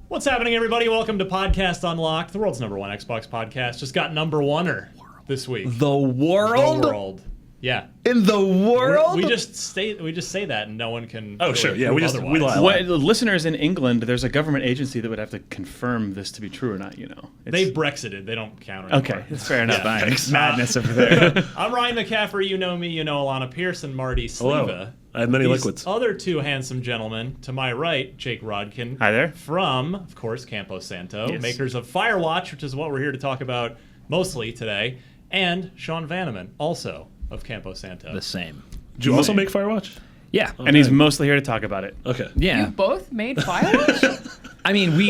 What's happening, everybody? Welcome to Podcast Unlocked, the world's #1 Xbox podcast. Just got #1er this week. The world? The world. Yeah. In the world? We just say that, and no one can. Oh, really sure. Yeah, we lie. What, listeners in England, there's a government agency that would have to confirm this to be true or not. You know, they Brexited. They don't count anymore. Okay, that's fair enough. Yeah. It's madness over there. I'm Ryan McCaffrey. You know me. You know Alana Pierce and Marty Sleva. Hello. I have many These liquids. Other two handsome gentlemen to my right, Jake Rodkin. Hi there. From, of course, Campo Santo, Yes. makers of Firewatch, which is what we're here to talk about mostly today, and Sean Vanaman, also of Campo Santo. The same. Did you also make Firewatch? Yeah. And he's mostly here to talk about it. Okay. Yeah. You both made Firewatch? I mean, we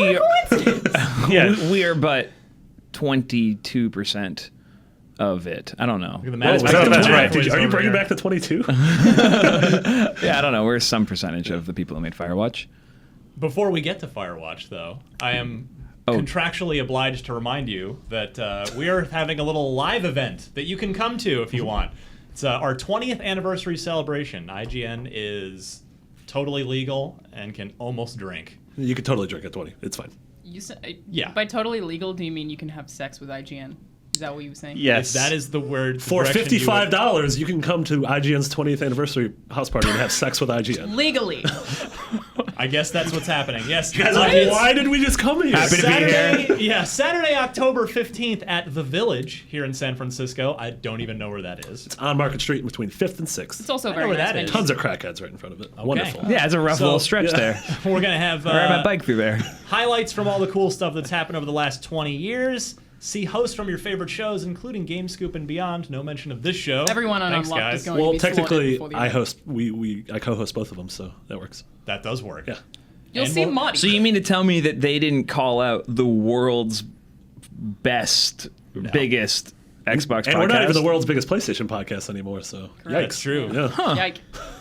Yeah. we are but 22% of it. I don't know. Look at the math. that's right. Are you bringing back the 22? Yeah, I don't know. We're some percentage of the people who made Firewatch. Before we get to Firewatch, though, I am contractually obliged to remind you that we are having a little live event that you can come to if you want. It's our 20th anniversary celebration. IGN is totally legal and can almost drink. You could totally drink at 20. It's fine. Yeah. By totally legal, do you mean you can have sex with IGN? Is that what you were saying? Yes. That is the word. For direction you would- $55, you can come to IGN's 20th anniversary house party and have sex with IGN. Legally. I guess that's what's happening. Yes. Guys, why did we just come here? Happy to be here. Yeah, Saturday, October 15th at The Village here in San Francisco. I don't even know where that is. It's on Market Street between 5th and 6th. It's also I know very where nice that venue. is. Tons of crackheads right in front of it. Wonderful. Yeah, it's a rough So- little stretch there. We're going to have I ride my bike through there. highlights from all the cool stuff that's happened over the last 20 years. See hosts from your favorite shows, including Game Scoop and beyond. No mention of this show. Everyone on Thanks, Unlocked guys. is going Well, to be slaughtered technically, before the I event. host. I co-host both of them, so that works. That does work. Yeah. You'll And see we'll- Marty. So you mean to tell me that they didn't call out the world's best, biggest Xbox podcast? And we're not even the world's biggest PlayStation podcast anymore, so That's yikes. true. Yeah. Yike.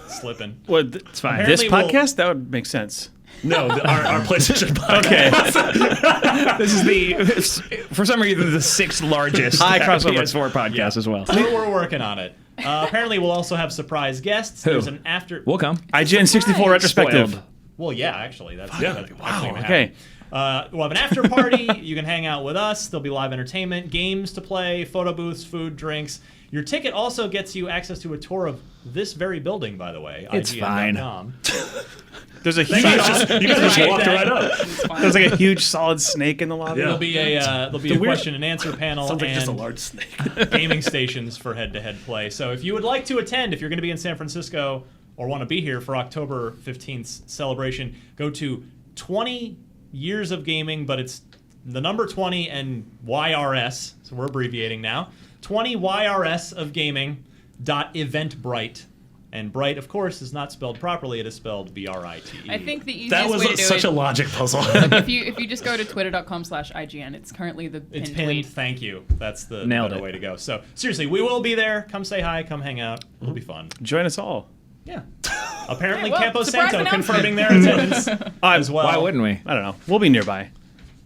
Slipping. Well, it's fine. This Apparently podcast? That would make sense. No, our PlayStation podcast. This is for some reason, the 6th largest High crossover. PS4 podcast as well. We're working on it. Apparently, we'll also have surprise guests. Who? There's an after. We'll come. IGN 64 retrospective. Spoiled. Well, yeah, actually, that's Yeah. actually Wow, gonna okay. happen. We'll have an after party. You can hang out with us. There'll be live entertainment, games to play, photo booths, food, drinks. Your ticket also gets you access to a tour of this very building, by the way. It's IGN.com. There's a You huge, guys just walked right up. It's fine. there's like a huge solid snake in the lobby. Yeah. There'll be a weird- question and answer panel Sounds like and just a large snake. gaming stations for head-to-head play. So if you would like to attend, if you're going to be in San Francisco or want to be here for October 15th's celebration, go to 20 years of gaming, but it's the number 20 and YRS, so we're abbreviating now. 20 YRS of gaming .eventbrite. And Bright, of course, is not spelled properly. It is spelled B-R-I-T-E. I think the easiest That was way to do such a it, logic puzzle. if you just go to twitter.com/IGN, it's currently the It's pinned pinned. tweet. Thank you. That's the Nailed better it. way to go. So seriously, we will be there. Come say hi. Come hang out. It'll be fun. Join us all. Yeah. Apparently, Yeah, well, Campo surprise Santo announcement. confirming their attendance as well. Why wouldn't we? I don't know. We'll be nearby.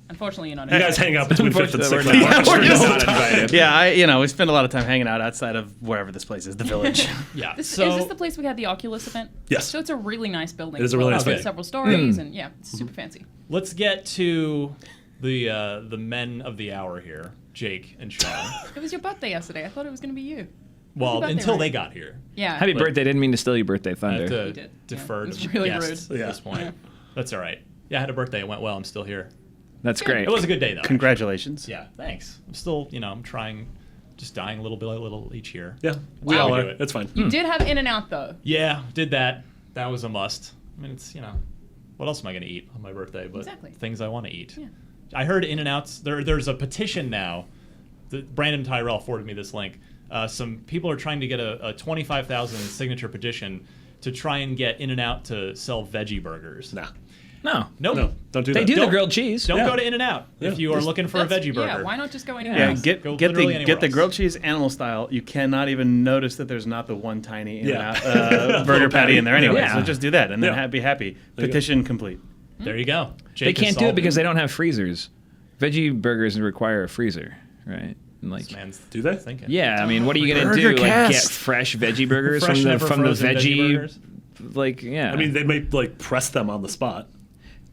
Unfortunately, you're not You guys hang out between 5th and 6th. We're not invited. Yeah, we spend a lot of time hanging out outside of wherever this place is, the Village. Yeah. Is So this the place we had the Oculus event? Yes. So it's a really nice building. It is a really nice It's got building. several stories, and yeah, it's super fancy. let's get to the men of the hour here, Jake and Sean. It was your birthday yesterday. I thought it was going to be you. Well, birthday, until right? they got here. Yeah. Happy birthday. Didn't mean to steal your birthday I have thunder. to You did. defer Yeah. to It's really guests rude. at this point. Yeah. That's all right. Yeah, I had a birthday. It went well. I'm still here. That's great. It was a good day, though. Congratulations. Yeah, thanks. I'm still, I'm trying, just dying a little each year. Yeah, we Wow. all We are. do it. It's fine. You did have In-N-Out, though. Yeah, did that. That was a must. I mean, it's, what else am I going to eat on my birthday? But Exactly. things I want to eat. Yeah. I heard In-N-Out's, there's a petition now. Brandon Tyrell forwarded me this link. Some people are trying to get a 25,000 signature petition to try and get In-N-Out to sell veggie burgers. Nah. No. Nope. No, don't do They that. do the Don't- grilled cheese. Don't Yeah. go to In-N-Out if you are Just- looking for a veggie burger. Yeah, why not just go anywhere Yeah, else? get Go get literally the anywhere get the else. grilled cheese animal style. You cannot even notice that there's not the one tiny Yeah. burger patty in there anyway. Yeah. So just do that and then Yeah. be happy. There you go. Petition complete. There you go. They Jake has can't do it solved because they don't have freezers. Veggie burgers require a freezer, right? And like, This man's Do they? thinking. yeah, I mean, what are you gonna Burger do? Like, get cast. fresh veggie burgers Fresh, from never the frozen veggie, burgers? like, yeah. I mean, they may like press them on the spot.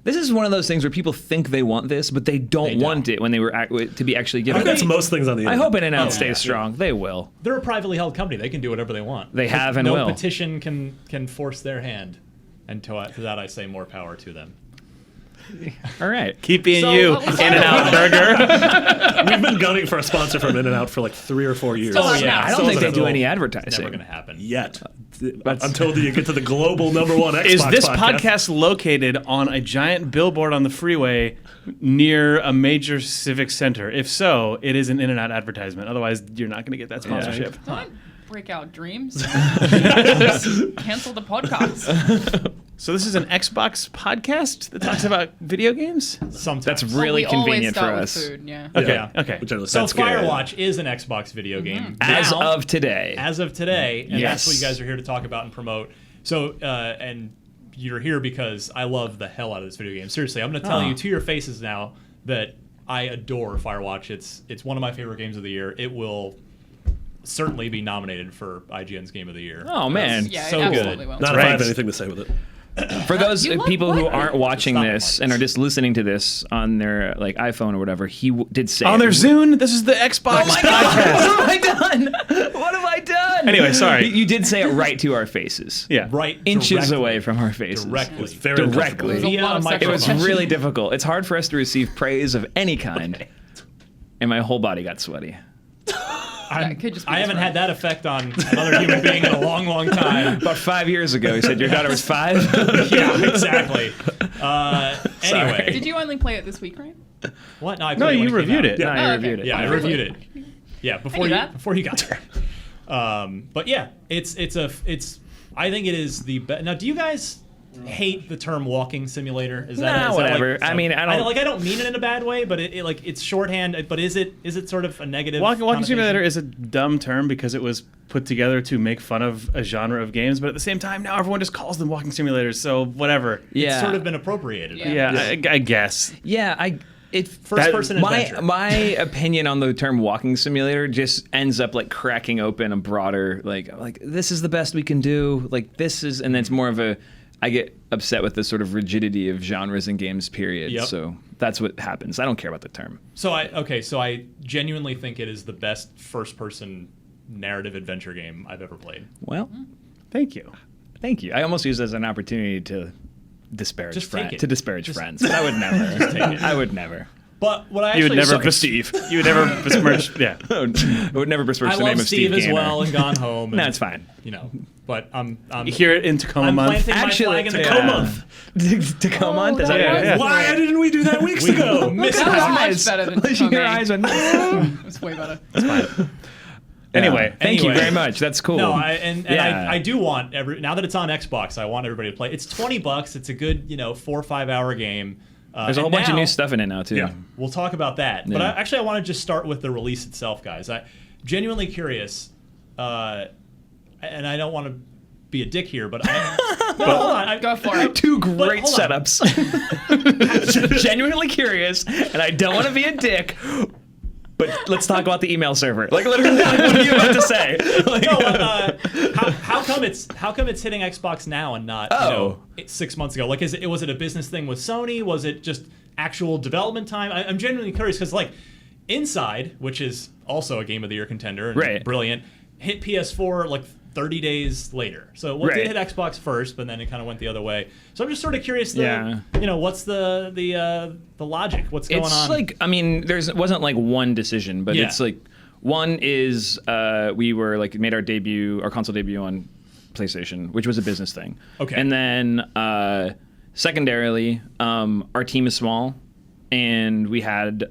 This is one of those things where people think they want this, but they don't want it when they were to be actually I given. think that's most things on the I internet. hope In-N-Out stays strong. They will. They're a privately held company. They can do whatever they want. They have and no will. petition can force their hand. And to that I say more power to them. All right. Keep being So, you, what was In-N-Out Burger. We've been gunning for a sponsor from In-N-Out for like 3 or 4 years. Oh, yeah. I don't think they do any advertising. Never going to happen. Yet. Until you get to the global #1 Xbox Is this podcast located on a giant billboard on the freeway near a major civic center? If so, it is an In-N-Out advertisement. Otherwise, you're not going to get that sponsorship. Don't break out dreams. Cancel the podcast. So this is an Xbox podcast that talks about video games? Sometimes. That's really Well, we convenient for always start us. with food, yeah. Okay. Yeah. Okay. Which are the So that's good. Firewatch is an Xbox video game. As Now- of today. As of today, and Yes. that's what you guys are here to talk about and promote. So, and you're here because I love the hell out of this video game. Seriously, I'm going to tell you to your faces now that I adore Firewatch. It's one of my favorite games of the year. It will certainly be nominated for IGN's Game of the Year. Oh, man. Yeah, So it good. absolutely will. Not if I have Right. anything to say with it. For those You love people who what? aren't watching Stop it, this Marcus. and are just listening to this on their like iPhone or whatever, he did say On their it. Zune? This is the Xbox Oh my podcast. God! What have I done? What have I done? Anyway, sorry. You did say it right to our faces. Yeah. Right Inches directly. away from our faces. Directly. It's very Directly. There's a Via lot of a It was sexual really difficult. It's hard for us to receive praise of any kind. And my whole body got sweaty. That could just be I his haven't friend. had that effect on another human being in a long, long time. About 5 years ago, he said your daughter was 5. Yeah, exactly. Anyway. Did you only play it this week, right? What? No, I No, played it when you it came reviewed out. it. No, Oh, I okay. reviewed it. Yeah, I Oh, reviewed really? it. Yeah, before knew you that. before you got there. But yeah, it's I think it is the best. Now, do you guys hate the term walking simulator? Is that Nah, is that whatever. like- I mean, I don't- I don't mean it in a bad way, but it like it's shorthand. But is it sort of a negative? Walking connotation? simulator is a dumb term because it was put together to make fun of a genre of games, but at the same time, now everyone just calls them walking simulators. So whatever. Yeah. It's sort of been appropriated. Yeah. Yeah, I guess. Yeah, First person adventure. my opinion on the term walking simulator just ends up like cracking open a broader like this is the best we can do, like this is, and then it's more of a, I get upset with the sort of rigidity of genres and games, period. Yep. So that's what happens. I don't care about the term. So I genuinely think it is the best first person narrative adventure game I've ever played. Well, Thank you. thank you. I almost use it as an opportunity to disparage Just take it. disparage friends. But I would never. take it. I would never. But what I You actually would never Sorry, bes- Steve. You would never besmirch. Yeah. I would never besmirch I the name love of Steve as Gaynor. well and Gone Home. No, and, it's fine. You know, but I'm You hear it in Tacoma I'm month. planting my flag in the Tacoma. Tacoma month? Is that Yeah, what it yeah. is? Why didn't we do that weeks ago? missed That was out. much better than Your Tacoma. eyes went. It's way better. Anyway, Thank you Anyway. very much. That's cool. No, and Yeah. I do want now that it's on Xbox, I want everybody to play. It's $20. It's a good 4 or 5 hour game. There's a whole and bunch of now- new stuff in it now too. Yeah. We'll talk about that. But Yeah. I want to just start with the release itself, guys. I'm genuinely curious, and I don't want to be a dick here, but hold on. Go for it. Two great hold on. setups. Genuinely curious, and I don't want to be a dick. But let's talk about the email server. Like literally, like, what are you about to say? Like, How come it's hitting Xbox now and not 6 months ago? Like, was it a business thing with Sony? Was it just actual development time? I'm genuinely curious because like Inside, which is also a Game of the Year contender, and Right. brilliant, hit PS4 like 30 days later. So what Right. did hit Xbox first, but then it kind of went the other way. So I'm just sort of curious. Yeah. What's the logic? What's going it's on? like, I mean, wasn't like one decision, but Yeah. it's like one is we were like made our console debut on PlayStation, which was a business thing. Okay. And then secondarily, our team is small, and we had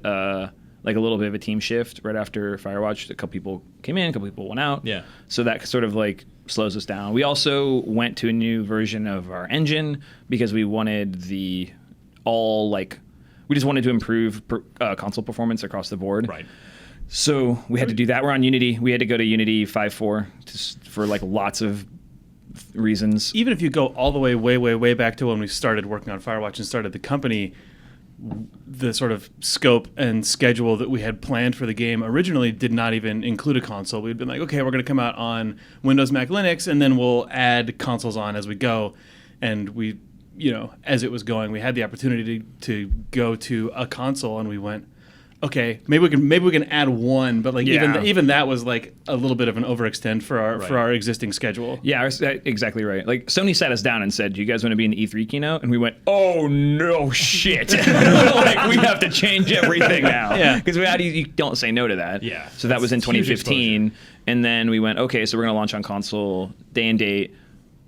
like a little bit of a team shift right after Firewatch. A couple people came in, a couple people went out. Yeah. So that sort of like slows us down. We also went to a new version of our engine because we wanted we just wanted to improve console performance across the board. right. So we had to do that. We're on Unity. We had to go to Unity 5.4 for like lots of reasons. even if you go all the way, way back to when we started working on Firewatch and started the company, the sort of scope and schedule that we had planned for the game originally did not even include a console. We'd been like, okay, we're going to come out on Windows, Mac, Linux, and then we'll add consoles on as we go. And we as it was going, we had the opportunity to go to a console, and we went, okay, maybe we can add one, but like even that was like a little bit of an overextend for our existing schedule. Yeah, exactly right. Like Sony sat us down and said, "Do you guys want to be in the E3 keynote?" And we went, "Oh no, shit! Like we have to change everything now." Yeah, because you don't say no to that. Yeah, so that was in 2015, and then we went, "Okay, so we're gonna launch on console, day and date.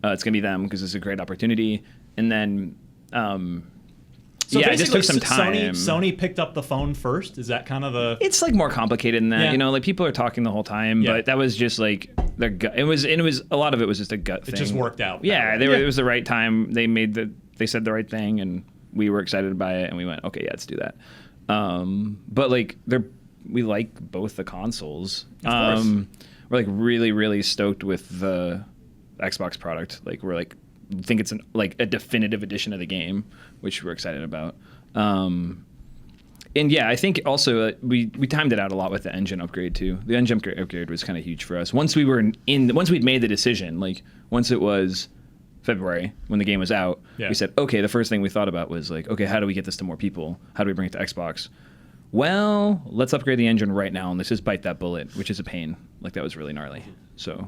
It's gonna be them because it's a great opportunity." And then. So it just took some time. Sony picked up the phone first. Is that kind of the? It's like more complicated than that, Yeah. Like people are talking the whole time, but that was just like their gut. It was a lot of it was just a gut thing. It just worked out. Yeah, it was the right time. They said the right thing, and we were excited by it, and we went, okay, yeah, let's do that. But like we like both the consoles. Of course. We're like really, really stoked with the Xbox product. Like we're like think it's a definitive edition of the game, which we're excited about. And yeah, I think also we timed it out a lot with the engine upgrade too. The engine upgrade was kind of huge for us. Once we'd made the decision, like once it was February when the game was out, we said, okay, the first thing we thought about was like, okay, how do we get this to more people? How do we bring it to Xbox? Well, let's upgrade the engine right now and let's just bite that bullet, which is a pain. Like that was really gnarly. So,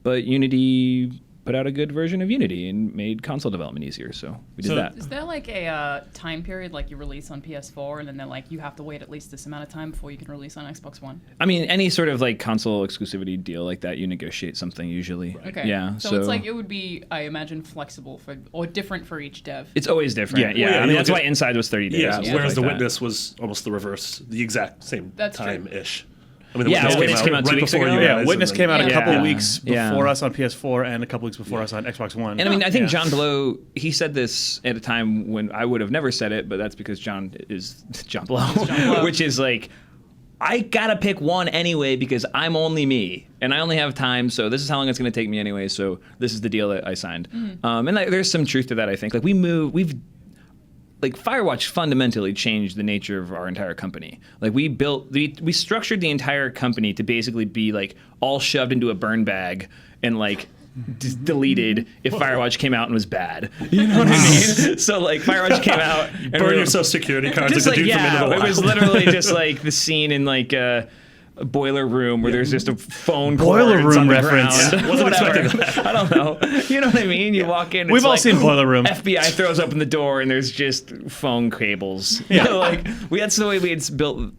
but Unity put out a good version of Unity and made console development easier, so we did that. Is there like a time period like you release on PS4 and then they're like you have to wait at least this amount of time before you can release on Xbox One? I mean, any sort of like console exclusivity deal like that, you negotiate something usually. Right. Okay. Yeah. So it's like it would be, I imagine, flexible or different for each dev. It's always different. Yeah. Well, I mean, that's why Inside was 30 days. Yeah. and stuff Whereas like the that. Witness was almost the reverse, the exact same That's true. time-ish. I mean, Yeah, Witness came out 2 right weeks before ago. you Yeah, guys, Witness and came out a then- couple Yeah. weeks Yeah. before us on PS4 and a couple weeks before us on Xbox One. And I mean, I think John Blow, he said this at a time when I would have never said it, but that's because John is John Blow, which is like, I gotta pick one anyway because I'm only me and I only have time. So this is how long it's gonna take me anyway. So this is the deal that I signed. And like, there's some truth to that. I think like like Firewatch fundamentally changed the nature of our entire company. Like we structured the entire company to basically be like all shoved into a burn bag and like deleted if Firewatch came out and was bad. You know what I mean? So like Firewatch came out and Burn your social security cards just like like the dude from Into the it Wild. was literally just like the scene in like a boiler room where there's just a phone Boiler cords on room the reference. ground. Wasn't Whatever. expecting that. I don't know. You know what I mean? You walk in. We've it's all like, seen Boiler Room. FBI throws open the door and there's just phone cables. Yeah, like that's the way we had built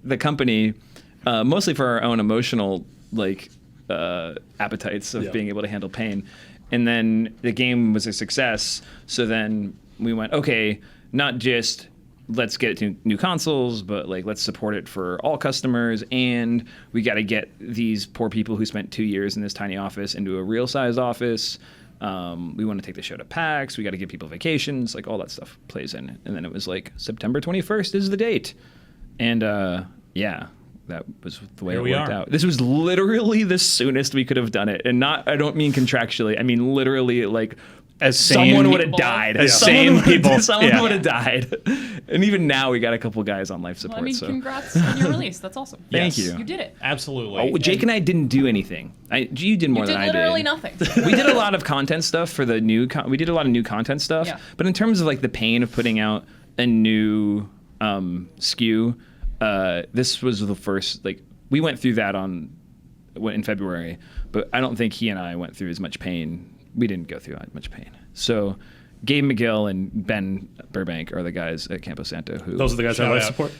the company, mostly for our own emotional like appetites of being able to handle pain. And then the game was a success. So then we went, okay, not just let's get it to new consoles, but like let's support it for all customers, and we got to get these poor people who spent 2 years in this tiny office into a real sized office. We want to take the show to PAX. We got to give people vacations. Like all that stuff plays in. And then it was like September 21st is the date, and that was the way Here it we worked are. out. This was literally the soonest we could have done it, and I don't mean contractually. I mean literally like. As sane Someone would have people. died. As Someone sane would- people. Someone Yeah. would have died. And even now, we got a couple guys on life support. Well, I mean, so congrats on your release. That's awesome. thank Yes. you. You did it. Absolutely. Oh, Jake and I didn't do anything. You did more You than did I literally did. nothing. We did a lot of content stuff for the new. We did a lot of new content stuff. Yeah. But in terms of like the pain of putting out a new SKU, this was the first. Like we went through that in February, but I don't think he and I went through as much pain. We didn't go through that much pain. So Gabe McGill and Ben Burbank are the guys at Campo Santo who. Those are the guys that Shout life out. support.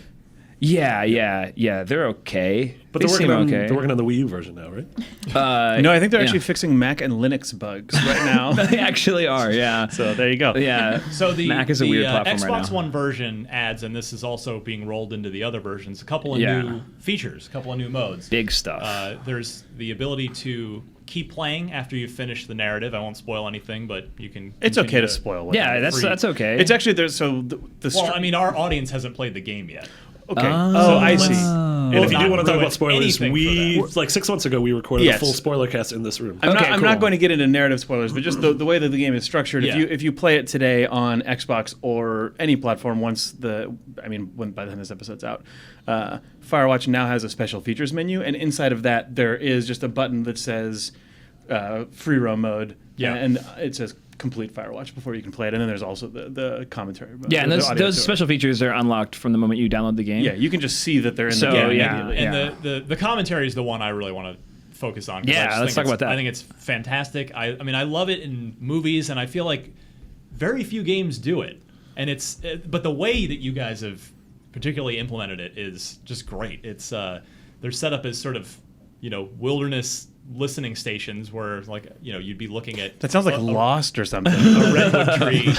Yeah. They're okay. But They they're working seem on okay. they're working on the Wii U version now, right? No, I think they're yeah. actually fixing Mac and Linux bugs right now. They actually are. Yeah. So there you go. Yeah. So the Mac is a weird platform Xbox right now. One version adds, and this is also being rolled into the other versions, a couple of Yeah. new features, a couple of new modes. Big stuff. There's the ability to keep playing after you finish the narrative. I won't spoil anything, but you can. It's continue okay to spoil what yeah, they're- that's okay. It's actually there's so the Well, I mean, our audience hasn't played the game yet. okay. Oh, I let's- see. And if you not do want to talk ruin about spoilers, anything we for like 6 months ago we recorded Yes. a full spoiler cast in this room. I'm Okay, not cool. going to get into narrative spoilers, but just the way that the game is structured. Yeah. If you play it today on Xbox or any platform, by the time this episode's out, Firewatch now has a special features menu, and inside of that there is just a button that says free roam mode, Yeah. and it says complete Firewatch before you can play it, and then there's also the commentary. Yeah, and the those audio tour. special features are unlocked from the moment you download the game. Yeah, you can just see that they're in So, the game yeah, immediately. And the commentary is the one I really want to focus on. 'Cause Yeah, I just let's think talk about that. I think it's fantastic. I mean, I love it in movies, and I feel like very few games do it. And but the way that you guys have particularly implemented it is just great. It's they're set up as sort of, wilderness listening stations where, like, you'd be looking at That sounds like Lost or something. a redwood tree.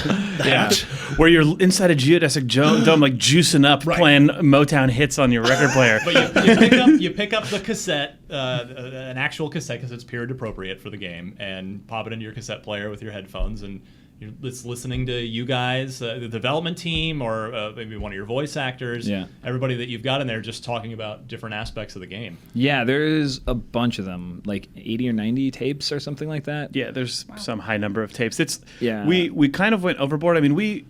Yeah. Where you're inside a geodesic dome, like juicing up, Right. playing Motown hits on your record player. But you pick up the cassette, an actual cassette, because it's period appropriate for the game, and pop it into your cassette player with your headphones, and you're just listening to you guys, the development team, or maybe one of your voice actors. Yeah. Everybody that you've got in there just talking about different aspects of the game. Yeah, there's a bunch of them, like 80 or 90 tapes or something like that. Yeah, there's some high number of tapes. Yeah. We kind of went overboard. I mean, we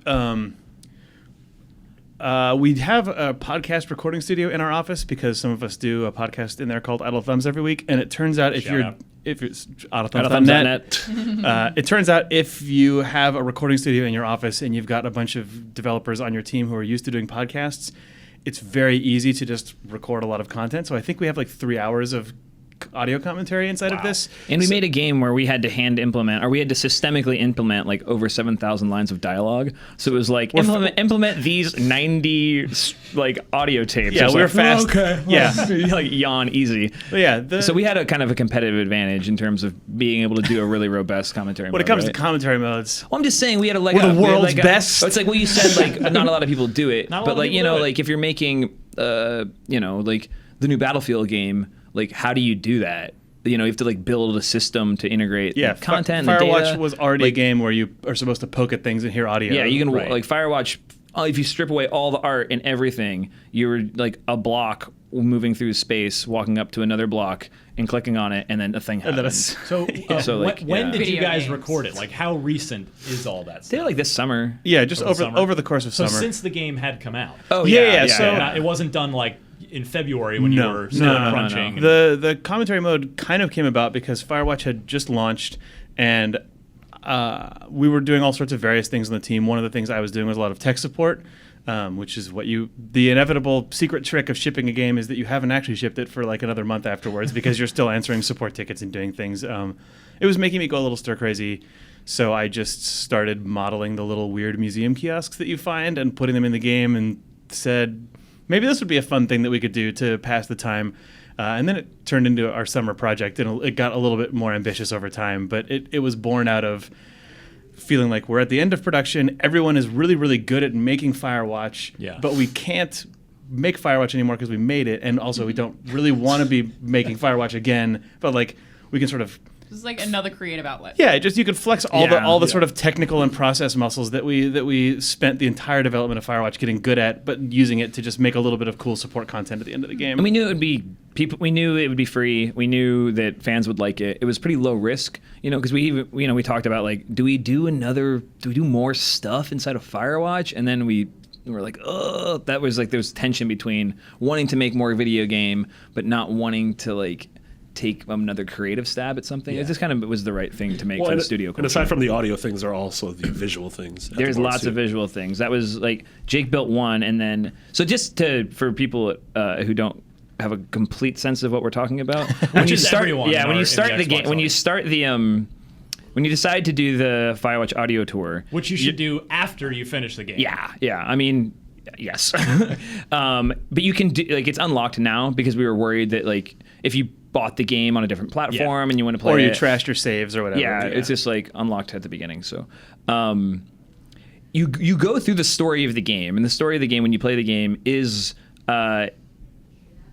have a podcast recording studio in our office because some of us do a podcast in there called Idle Thumbs every week, and it turns out if it's idlethumbs.net, it turns out if you have a recording studio in your office and you've got a bunch of developers on your team who are used to doing podcasts, it's very easy to just record a lot of content. So I think we have like 3 hours of audio commentary inside of this. And we made a game where we had to systemically implement like over 7,000 lines of dialogue. So it was like implement these 90 like audio tapes. Yeah, It was we were like, fast. Okay. Yeah. Like yawn easy. But yeah. So we had a kind of a competitive advantage in terms of being able to do a really robust commentary. When it comes to commentary modes, well, I'm just saying we had a leg We're up. the We had, world's like, best. It's like what you said. Like not a lot of people do it, Not a lot but of like people do it. like if you're making like the new Battlefield game, like how do you do that? You have to like build a system to integrate like, content. and Firewatch data. was already a game where you are supposed to poke at things and hear audio. Yeah, you can Right. like Firewatch. If you strip away all the art and everything, you're like a block moving through space, walking up to another block and clicking on it, and then a thing And then happens. So, So, like, when yeah. did you Video guys games. record it? Like, how recent is all that stuff? Did it like this summer. Yeah, just Over the summer? over the course of So summer. since the game had come out. Oh Yeah, so- It wasn't done like in February when you No. were still No. crunching. The commentary mode kind of came about because Firewatch had just launched, and we were doing all sorts of various things on the team. One of the things I was doing was a lot of tech support, which is the inevitable secret trick of shipping a game is that you haven't actually shipped it for like another month afterwards because you're still answering support tickets and doing things. It was making me go a little stir crazy. So I just started modeling the little weird museum kiosks that you find and putting them in the game, and said, maybe this would be a fun thing that we could do to pass the time. And then it turned into our summer project, and it got a little bit more ambitious over time. But it was born out of feeling like we're at the end of production. Everyone is really, really good at making Firewatch, Yeah. but we can't make Firewatch anymore because we made it. And also we don't really want to be making Firewatch again, but like we can sort of It's like another creative outlet. yeah, just you could flex all the Yeah. sort of technical and process muscles that we spent the entire development of Firewatch getting good at, but using it to just make a little bit of cool support content at the end of the game. And we knew it would be we knew it would be free. We knew that fans would like it. It was pretty low risk, because we talked about like, do we do more stuff inside of Firewatch? And then we were like, oh, that was like there was tension between wanting to make more video game, but not wanting to like take another creative stab at something. Yeah. It just kind of was the right thing to make for the and, studio. and aside from the audio things, there are also the visual things. There's lots of visual things. That was like Jake built one, and then for people who don't have a complete sense of what we're talking about, when you is start, everyone yeah, in when you our- start in the the game, Xbox when you audience. start the when you decide to do the Firewatch audio tour, which you should do after you finish the game. yeah. I mean, yes, but you can do like it's unlocked now because we were worried that like if you bought the game on a different platform and you want to play or you it, trashed your saves or whatever. yeah, it's just like unlocked at the beginning. So, you go through the story of the game, and the story of the game when you play the game is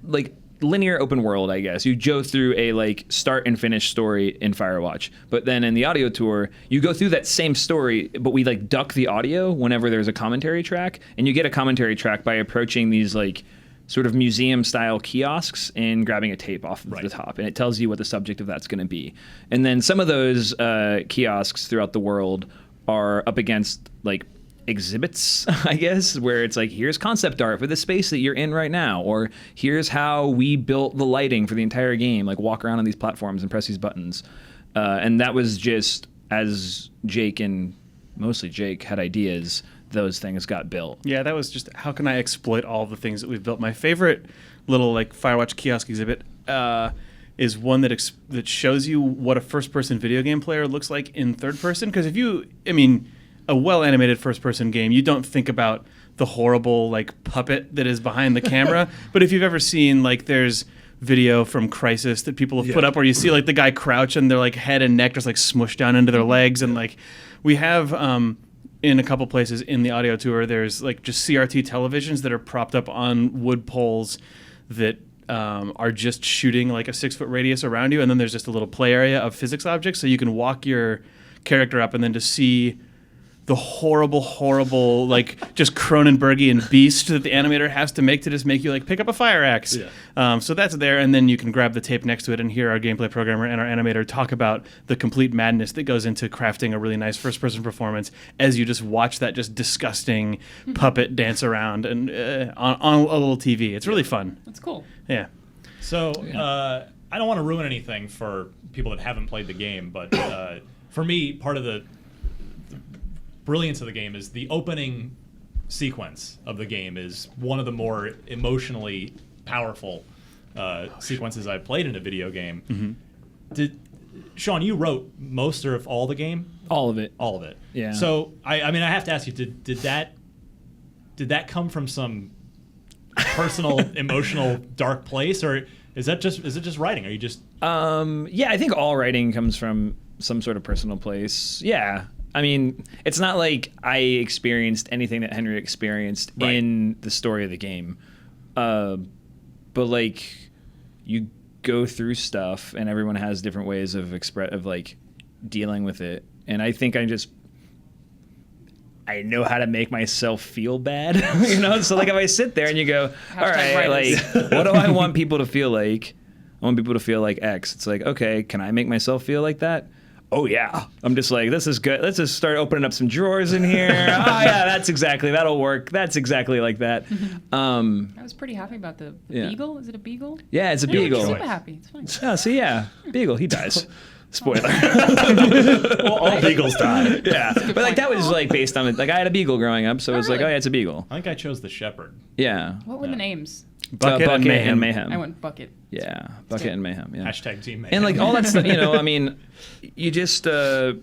like linear open world, I guess. You go through a like start and finish story in Firewatch, but then in the audio tour, you go through that same story, but we like duck the audio whenever there's a commentary track, and you get a commentary track by approaching these like sort of museum style kiosks and grabbing a tape off of the top, and it tells you what the subject of that's going to be. And then some of those kiosks throughout the world are up against like exhibits, I guess, where it's like, here's concept art for the space that you're in right now, or here's how we built the lighting for the entire game, like walk around on these platforms and press these buttons. And that was just as Jake and mostly Jake had ideas, those things got built. Yeah, that was just how can I exploit all the things that we've built. My favorite little like Firewatch kiosk exhibit is one that shows you what a first-person video game player looks like in third person. Because a well-animated first-person game, you don't think about the horrible like puppet that is behind the camera. But if you've ever seen like there's video from Crisis that people have put up where you see like the guy crouch and their like head and neck just like smushed down into their legs, and like we have in a couple places in the audio tour there's like just CRT televisions that are propped up on wood poles that are just shooting like a 6-foot radius around you, and then there's just a little play area of physics objects so you can walk your character up and then to see the horrible, like just Cronenbergian beast that the animator has to make to just make you like pick up a fire axe. Yeah. So that's there, and then you can grab the tape next to it and hear our gameplay programmer and our animator talk about the complete madness that goes into crafting a really nice first-person performance as you just watch that just disgusting puppet dance around and on a little TV. It's really fun. That's cool. Yeah. So I don't want to ruin anything for people that haven't played the game, but for me, part of the brilliance of the game is the opening sequence of the game is one of the more emotionally powerful sequences I've played in a video game. Mm-hmm. Sean, you wrote most or of all the game? All of it. All of it. Yeah. So I have to ask you, did that come from some personal, emotional, dark place, or is it just writing? Are you just? Yeah, I think all writing comes from some sort of personal place. Yeah. I mean, it's not like I experienced anything that Henry experienced in the story of the game. But like you go through stuff and everyone has different ways of like dealing with it. And I think I know how to make myself feel bad, you know? So like if I sit there and you go, all right, like what do I want people to feel like? I want people to feel like X. It's like, okay, can I make myself feel like that? Oh yeah, I'm just like, this is good. Let's just start opening up some drawers in here. Oh yeah, that'll work. That's exactly like that. I was pretty happy about the beagle. Is it a beagle? Yeah, it's a beagle. Super happy. It's fine. Oh, so yeah, beagle. He dies. Spoiler. Well, all beagles die. Yeah, but like that was like based on it. Like I had a beagle growing up, so it was like, oh yeah, it's a beagle. I think I chose the shepherd. Yeah. What were the names? Bucket and Mayhem. I went Bucket. Yeah, Bucket and Mayhem. Yeah. Hashtag Team Mayhem. And like all that stuff, you know, I mean, you just there's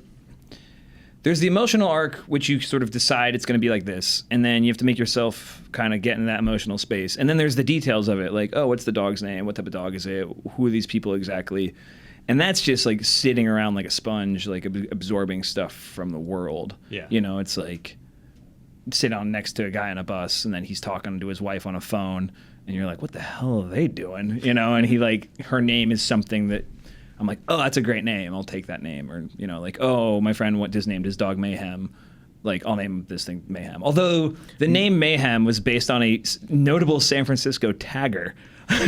the emotional arc which you sort of decide it's going to be like this, and then you have to make yourself kind of get in that emotional space. And then there's the details of it, like, oh, what's the dog's name? What type of dog is it? Who are these people exactly? And that's just like sitting around like a sponge, like absorbing stuff from the world. Yeah. You know, it's like sit down next to a guy on a bus, and then he's talking to his wife on a phone, and you're like, what the hell are they doing? You know, and he like, her name is something that I'm like, oh, that's a great name. I'll take that name. Or, you know, like, oh, my friend named his dog Mayhem. Like, I'll name this thing Mayhem. Although the name Mayhem was based on a notable San Francisco tagger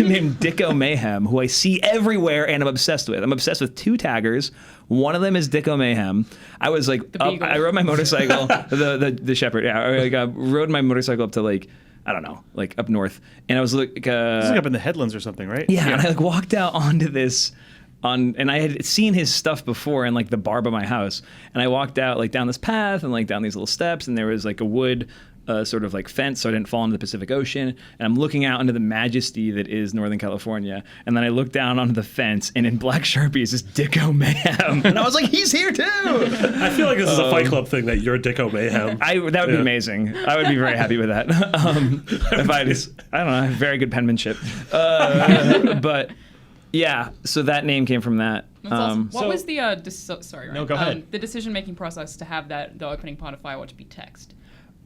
named Dicko Mayhem, who I see everywhere and I'm obsessed with. I'm obsessed with two taggers. One of them is Dicko Mayhem. I was like, I rode my motorcycle, the shepherd. Yeah, I rode my motorcycle up to like, I don't know, like up north, and I was like, this is like up in the headlands or something, right? Yeah, and I like walked out onto this. And I had seen his stuff before in like the bar by my house, and I walked out like down this path and like down these little steps, and there was like a wood sort of like fence so I didn't fall into the Pacific Ocean, and I'm looking out into the majesty that is Northern California, and then I look down onto the fence, and in black Sharpie is this Dicko Mayhem, and I was like, he's here too. I feel like this is a Fight Club thing that you're Dicko Mayhem. That would be amazing. I would be very happy with that. If I don't know, I have very good penmanship, but. Yeah, so that name came from that. That's awesome. What was the sorry, Ryan. No, go ahead. The decision-making process to have the opening part of Firewatch be text?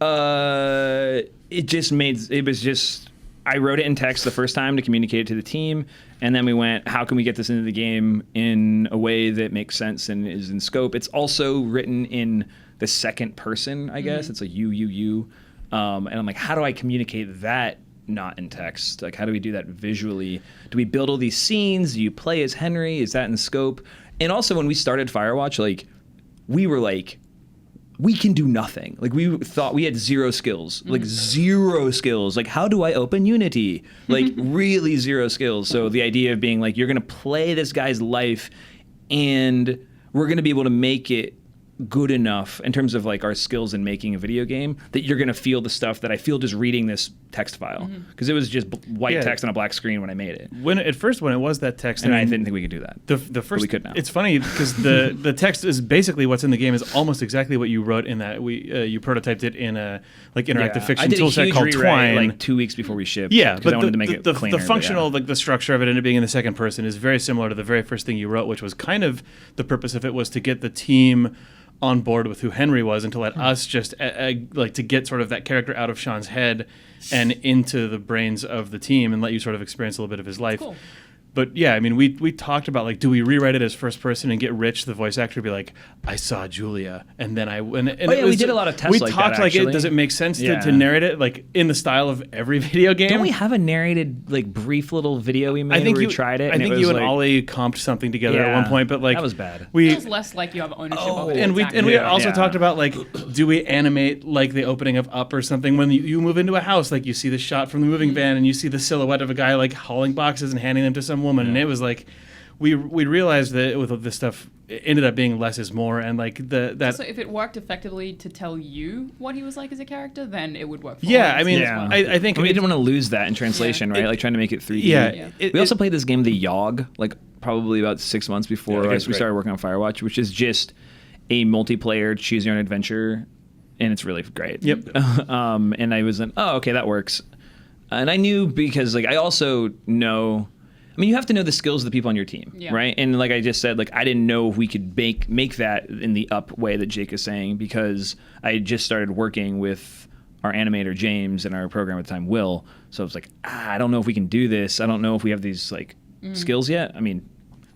It was just I wrote it in text the first time to communicate it to the team, and then we went, how can we get this into the game in a way that makes sense and is in scope? It's also written in the second person, I guess. It's like you. And I'm like, how do I communicate that? Not in text. Like, how do we do that visually? Do we build all these scenes? Do you play as Henry? Is that in scope? And also, when we started Firewatch, like, we were like, we can do nothing. Like, we thought we had zero skills. Like, zero skills. Like, how do I open Unity? Like, really zero skills. So the idea of being like, you're going to play this guy's life, and we're going to be able to make it good enough in terms of like our skills in making a video game that you're going to feel the stuff that I feel just reading this text file, because it was just white text on a black screen when I made it. When it was that text, And I didn't think we could do that. The first, But we could now. It's funny because the text is basically what's in the game is almost exactly what you wrote in that you prototyped it in a like interactive I fiction did a toolset huge called rewrite, Twine. like 2 weeks before we shipped. Yeah, because but I wanted to make it the cleaner. the but functional, yeah. like the structure of it and it being in the second person is very similar to the very first thing you wrote, which was kind of the purpose of it was to get the team on board with who Henry was and to let us just like to get sort of that character out of Sean's head and into the brains of the team and let you sort of experience a little bit of his life. Cool. But yeah, I mean, we talked about like, do we rewrite it as first person and get Rich, the voice actor, to be like, I saw Julia, and then we did a lot of tests We like talked that, like, actually. does it make sense Yeah. to narrate it like in the style of every video game? Don't we have a narrated like brief little video we made I think where you we tried it? I think it was you and like, Ollie comped something together at one point, but like that was bad. It We feels less like you have ownership of it. and we exactly. also Yeah. talked about like, do we animate like the opening of Up or something when you move into a house, like you see the shot from the moving van and you see the silhouette of a guy like hauling boxes and handing them to some woman, and it was like we realized that with this stuff it ended up being less is more, and like that. So if it worked effectively to tell you what he was like as a character, then it would work for Yeah, I audiences mean, as well. I think we it- didn't want to lose that in translation, right? Like trying to make it 3D. Yeah, Yeah. We also played this game, The Yog, like probably about 6 months before Yeah, we it's great. started working on Firewatch, which is just a multiplayer choose your own adventure, and it's really great. Yep. And I was like, oh, okay, that works. And I knew because like I also know. I mean, you have to know the skills of the people on your team, Yeah. right? And like I just said, like I didn't know if we could make that in the Up way that Jake is saying, because I had just started working with our animator James and our programmer at the time Will. So I was like, I don't know if we can do this. I don't know if we have these like skills yet. I mean,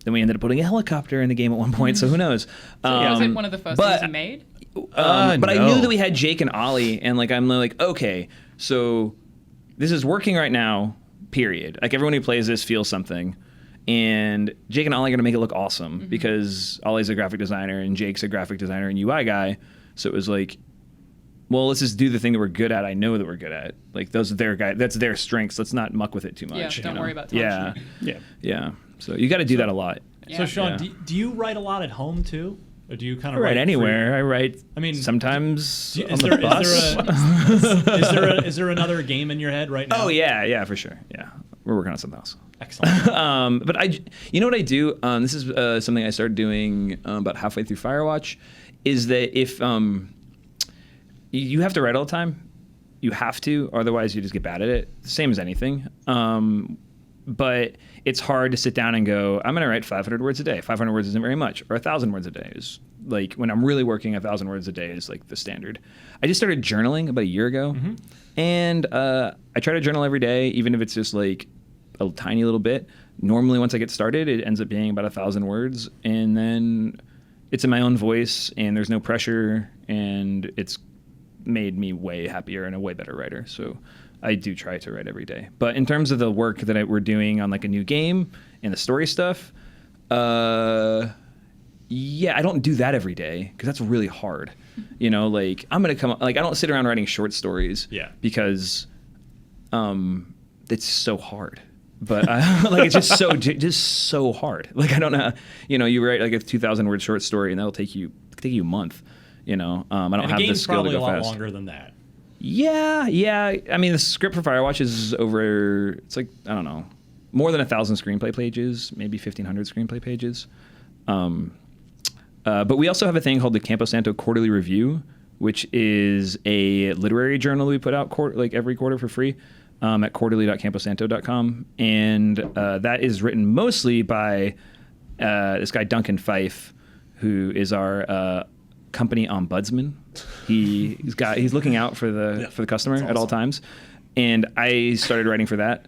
then we ended up putting a helicopter in the game at one point, so who knows? Was it one of the first but- things you made? But I no. knew that we had Jake and Ollie, and like I'm like, okay, so this is working right now. Period. Like everyone who plays this feels something, and Jake and Ollie are gonna make it look awesome because Ollie's a graphic designer and Jake's a graphic designer and UI guy. So it was like, well, let's just do the thing that we're good at. I know that we're good at. Like those are their guy. That's their strengths. Let's not muck with it too much. Yeah, don't worry about Yeah, touching yeah. yeah. So you got to do that a lot. Yeah. So Sean, Yeah. do you write a lot at home too, or do you kind I of write for- anywhere. I write. I mean, sometimes do- on the bus. Is there another game in your head right now? Oh yeah, for sure. Yeah, we're working on something else. Excellent. But you know what I do? This is something I started doing about halfway through Firewatch. Is that if you have to write all the time, you have to, otherwise you just get bad at it. Same as anything. But it's hard to sit down and go, I'm going to write 500 words a day. 500 words isn't very much, or 1,000 words a day is like when I'm really working. 1,000 words a day is like the standard. I just started journaling about a year ago, and I try to journal every day, even if it's just like a tiny little bit. Normally, once I get started, it ends up being about 1,000 words, and then it's in my own voice, and there's no pressure, and it's made me way happier and a way better writer. So I do try to write every day. But in terms of the work that we're doing on like a new game and the story stuff, yeah, I don't do that every day because that's really hard. You know, like I'm gonna come like I don't sit around writing short stories. Yeah. Because it's so hard. But like it's just so hard. Like I don't know. You know, you write like a 2,000 word short story and that'll take you a month. You know, I don't and have the the game's skill to probably go a lot fast. longer than that. Yeah. I mean, the script for Firewatch is over. It's like I don't know, more than 1,000 screenplay pages, maybe 1,500 screenplay pages. But we also have a thing called the Campo Santo Quarterly Review, which is a literary journal we put out like every quarter for free at quarterly.camposanto.com, and that is written mostly by this guy Duncan Fife, who is our company ombudsman. He's looking out for the customer at all times, and I started writing for that.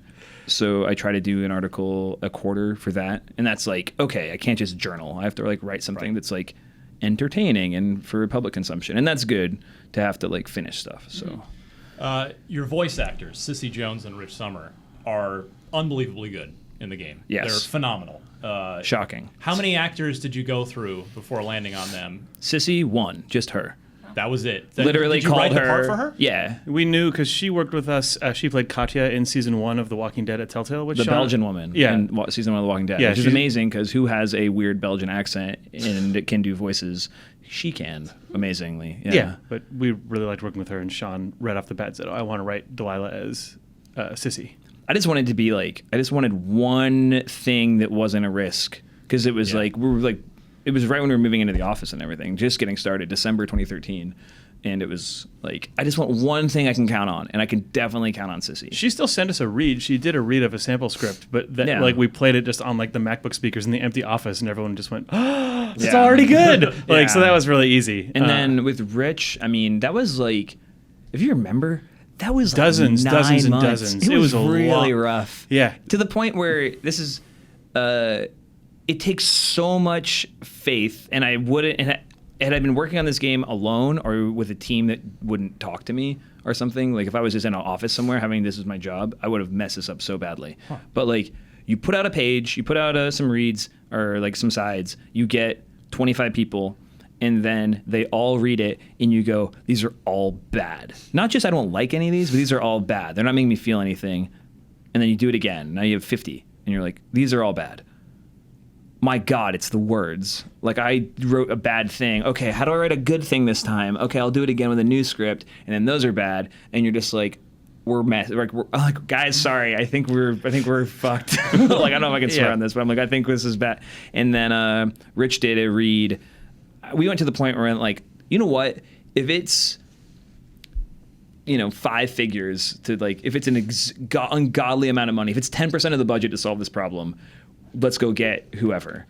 So I try to do an article a quarter for that, and that's like, okay, I can't just journal. I have to like write something that's like entertaining and for public consumption, and that's good to have to like finish stuff. So Your voice actors, Sissy Jones and Rich Sommer, are unbelievably good in the game. Yes. They're phenomenal. shocking. How many actors did you go through before landing on them? Sissy, one, just her. That was it. Literally did you called write her. the part for her? Yeah. We knew because she worked with us. She played Katya in season 1 of The Walking Dead at Telltale. Which The Sean- Belgian woman Yeah. in season 1 of The Walking Dead, Yeah, which is she's- amazing because who has a weird Belgian accent and can do voices? she can amazingly. Yeah, but we really liked working with her, and Sean right off the bat said, "Oh, I want to write Delilah as Sissy." I just wanted to be like, I just wanted one thing that wasn't a risk, because it was like, we were like, it was right when we were moving into the office and everything, just getting started, December 2013. And it was like, I just want one thing I can count on, and I can definitely count on Sissy. She still sent us a read. She did a read of a sample script, but like we played it just on like the MacBook speakers in the empty office, and everyone just went, "Oh, it's already good!" Like, so that was really easy. And then with Rich, I mean, that was like, if you remember, that was like dozens and months. dozens. It was a really lot. rough. Yeah, To the point where this is, it takes so much faith, and I wouldn't. And had I been working on this game alone or with a team that wouldn't talk to me or something, like if I was just in an office somewhere having this as my job, I would have messed this up so badly. But like, you put out a page, you put out some reads or like some sides, you get 25 people, and then they all read it, and you go, these are all bad. Not just I don't like any of these, but these are all bad. They're not making me feel anything. And then you do it again. Now you have 50, and you're like, these are all bad. My God, it's the words. Like, I wrote a bad thing. Okay, how do I write a good thing this time? Okay, I'll do it again with a new script, and then those are bad. And you're just like, we're like, guys, sorry, I think we're fucked. Like, I don't know if I can swear on this, but I'm like, I think this is bad. And then Rich did a read. We went to the point where, like, you know what? If it's, 5 figures to, like, if it's an ungodly amount of money, if it's 10% of the budget to solve this problem, let's go get whoever.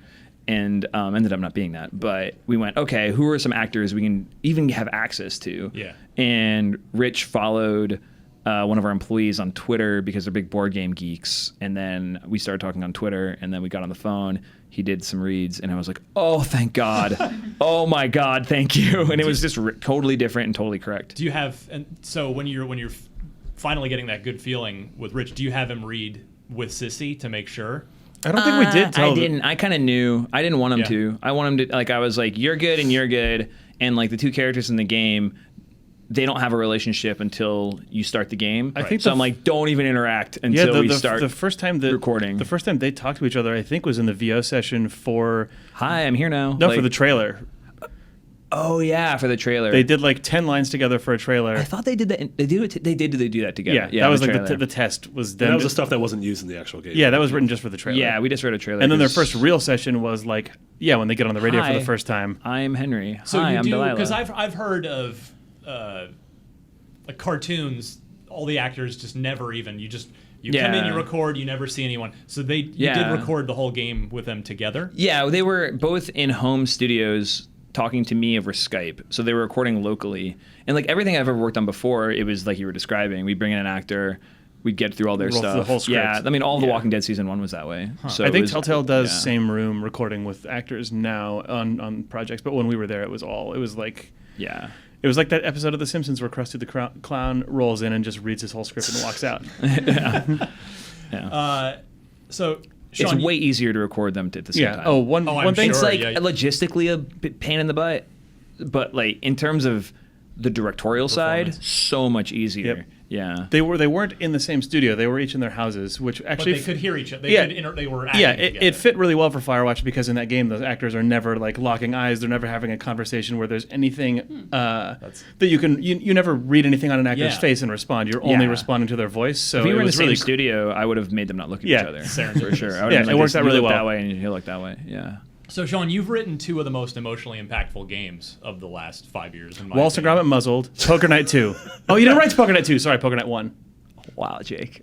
And ended up not being that. But we went, okay, who are some actors we can even have access to? Yeah. And Rich followed one of our employees on Twitter because they're big board game geeks. And then we started talking on Twitter, and then we got on the phone. He did some reads, and I was like, oh, thank God. Oh, my God, thank you. And it was just totally different and totally correct. Do you have, and so when you're finally getting that good feeling with Rich, do you have him read with Sissy to make sure? I don't think we did. I didn't. I kind of knew. I didn't want him to. I want him to, like, I was like, you're good and you're good. And, like, the two characters in the game, they don't have a relationship until you start the game. I think so. I'm like, don't even interact until we start the first time recording. The first time they talked to each other, I think, was in the VO session for... Hi, I'm here now. No, for the trailer. Oh, yeah, for the trailer. They did like 10 lines together for a trailer. I thought they did that. They do that together. Yeah, that was like the test. That was the stuff that wasn't used in the actual game. Yeah, that was written just for the trailer. Yeah, we just wrote a trailer. And then their first real session was like, when they get on the radio for the first time. I'm Henry. So Hi, I'm Delilah. Because I've heard of like cartoons, all the actors just never even, you come in, you record, you never see anyone. So you did record the whole game with them together? Yeah, they were both in home studios talking to me over Skype. So they were recording locally. And like everything I've ever worked on before, it was like you were describing. We'd bring in an actor, we'd get through all their stuff. The whole script. Yeah, I mean, all of The Walking Dead season 1 was that way. Huh. So I think Telltale does same room recording with actors now on projects, but when we were there, it was like that episode of The Simpsons where Krusty the Clown rolls in and just reads his whole script and walks out. So Sean, it's way easier to record them at the same time. One thing. It's like logistically a pain in the butt, but like in terms of the directorial side, so much easier. Yep. Yeah. They weren't in the same studio. They were each in their houses, which actually but they could hear each other. They were acting together. It fit really well for Firewatch because in that game those actors are never like locking eyes. They're never having a conversation where there's anything that you never read anything on an actor's face and respond. You're only responding to their voice. So if we were in the same really studio, I would have made them not look at each other. For sure. It works out really well. That way and you look that way. Yeah. So, Sean, you've written 2 of the most emotionally impactful games of the last 5 years. Waltz and Gromit Muzzled, Poker Night 2. Oh, you didn't write Poker Night 2. Sorry, Poker Night 1. Wow, Jake.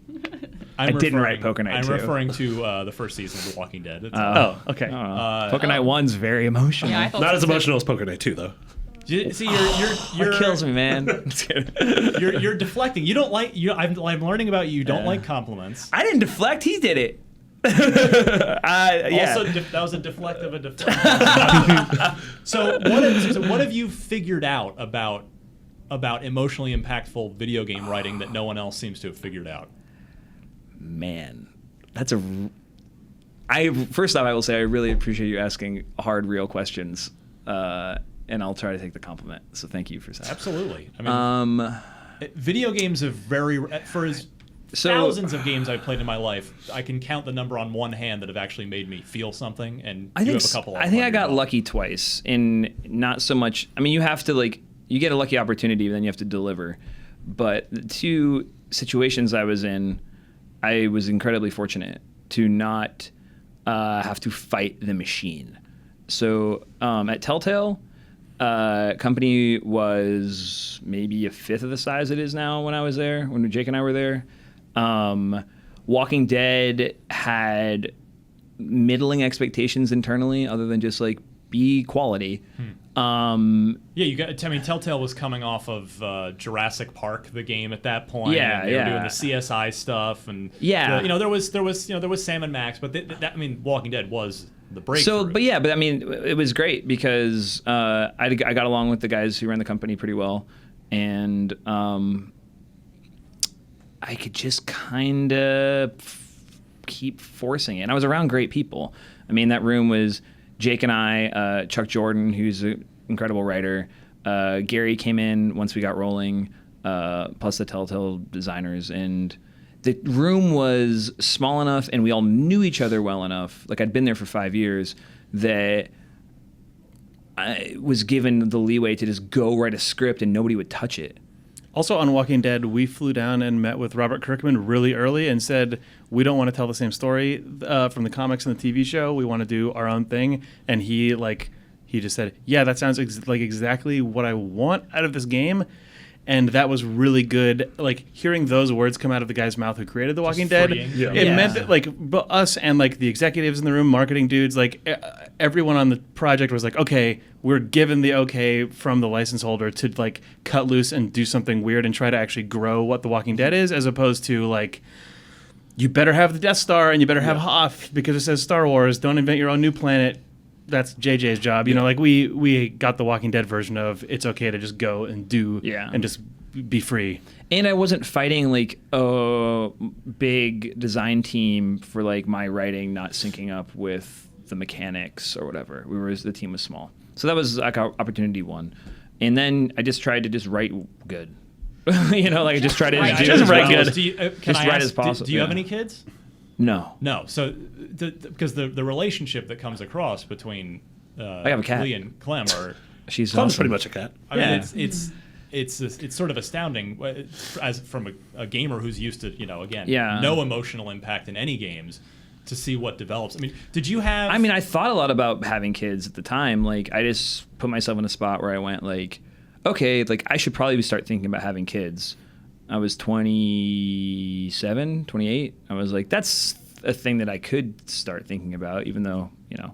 I didn't write Poker Night 2. I'm referring to the first season of The Walking Dead. Okay. Poker Night 1's very emotional. Yeah, not as emotional as Poker Night 2, though. See, you're that kills me, man. you're deflecting. You don't like. I'm learning about you. You don't like compliments. I didn't deflect. He did it. Also, that was a deflect of a deflect. So what have you figured out about emotionally impactful video game writing that no one else seems to have figured out? Man, first off, I will say I really appreciate you asking hard, real questions, and I'll try to take the compliment. So thank you for that. Absolutely. I mean, video games are thousands of games I've played in my life, I can count the number on one hand that have actually made me feel something, and I you think have a couple. Of I them think on I your got belt. lucky twice, in not so much. I mean, you have to you get a lucky opportunity, then you have to deliver. But the two situations I was in, I was incredibly fortunate to not have to fight the machine. So at Telltale, company was maybe a fifth of the size it is now when I was there, when Jake and I were there. Walking Dead had middling expectations internally, other than just be quality. Yeah, you got. I mean, Telltale was coming off of Jurassic Park, the game at that point. Yeah, and they were yeah. doing the CSI stuff, and Yeah. there was Sam and Max, but I mean, Walking Dead was the breakthrough. So, but I mean, it was great because I got along with the guys who ran the company pretty well, and I could just kind of keep forcing it. And I was around great people. I mean, that room was Jake and I, Chuck Jordan, who's an incredible writer. Gary came in once we got rolling, plus the Telltale designers. And the room was small enough and we all knew each other well enough. I'd been there for 5 years, that I was given the leeway to just go write a script and nobody would touch it. Also on Walking Dead, we flew down and met with Robert Kirkman really early and said, we don't want to tell the same story from the comics and the TV show. We want to do our own thing. And he just said, yeah, that sounds like exactly what I want out of this game. And that was really good. Hearing those words come out of the guy's mouth who created The Walking Dead, freeing. Yeah. it meant that us and the executives in the room, marketing dudes, everyone on the project was okay, we're given the okay from the license holder to cut loose and do something weird and try to actually grow what The Walking Dead is, as opposed to you better have the Death Star and you better have Hoth because it says Star Wars. Don't invent your own new planet. That's JJ's job. We got the Walking Dead version of it's okay to just go and do and just be free. And I wasn't fighting a big design team for my writing not syncing up with the mechanics or whatever. The team was small. So that was opportunity one. And then I just tried to just write good. I just tried to Just write good. Just write as possible. Do you have any kids? No. No. So, because the relationship that comes across between I have a cat. Lee and Clem are, She's Clem's awesome. pretty much a cat. I mean, Yeah. it's sort of astounding as from a gamer who's used to Yeah. no emotional impact in any games, to see what develops. I mean, did you have? I mean, I thought a lot about having kids at the time. I just put myself in a spot where I went okay, I should probably start thinking about having kids. I was 27, 28. I was that's a thing that I could start thinking about, even though,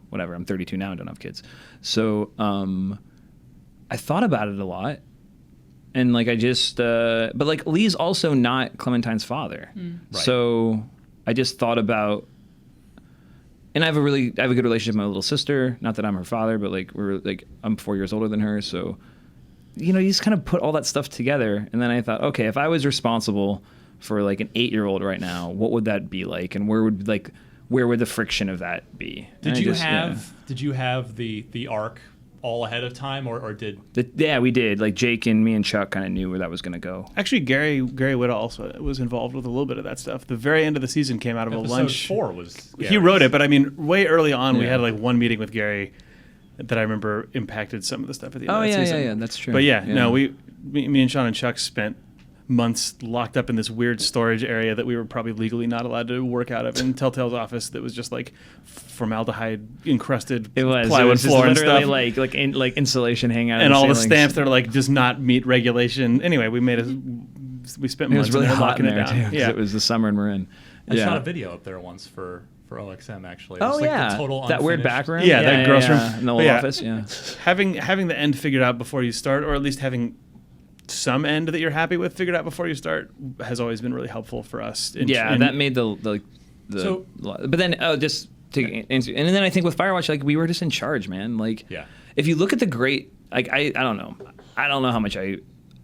whatever, I'm 32 now and don't have kids. So I thought about it a lot. And I just, but Lee's also not Clementine's father. Right. So I just thought about, and I have a good relationship with my little sister. Not that I'm her father, but I'm 4 years older than her. So, you just kind of put all that stuff together. And then I thought, okay, if I was responsible for an 8-year-old right now, what would that be like? And where would the friction of that be? Did you have the arc all ahead of time, or did? Yeah, we did. Jake and me and Chuck kind of knew where that was going to go. Actually, Gary Whitta also was involved with a little bit of that stuff. The very end of the season came out of Episode a lunch. 4 was. He wrote it, but I mean, way early on, we Yeah. had one meeting with Gary that I remember impacted some of the stuff at the end of that season. Yeah, that's true. But no, me and Sean and Chuck spent months locked up in this weird storage area that we were probably legally not allowed to work out of in Telltale's office. That was just formaldehyde encrusted plywood just floor and literally stuff, insulation hanging out, and all the ceilings. stamps that are does not meet regulation. Anyway, we spent It months was really in there hot in locking there it down. too. 'Cause Yeah, it was the summer in Marin. I shot a video up there once for OXM actually. It was Oh the yeah, total that weird unfinished- back room. Yeah, that gross room. in the But old yeah. office. Yeah. having the end figured out before you start, or at least having some end that you're happy with figured out before you start, has always been really helpful for us. That made the So- but then just to answer, and then I think with Firewatch, we were just in charge, man. Yeah. If you look at the great, I don't know how much I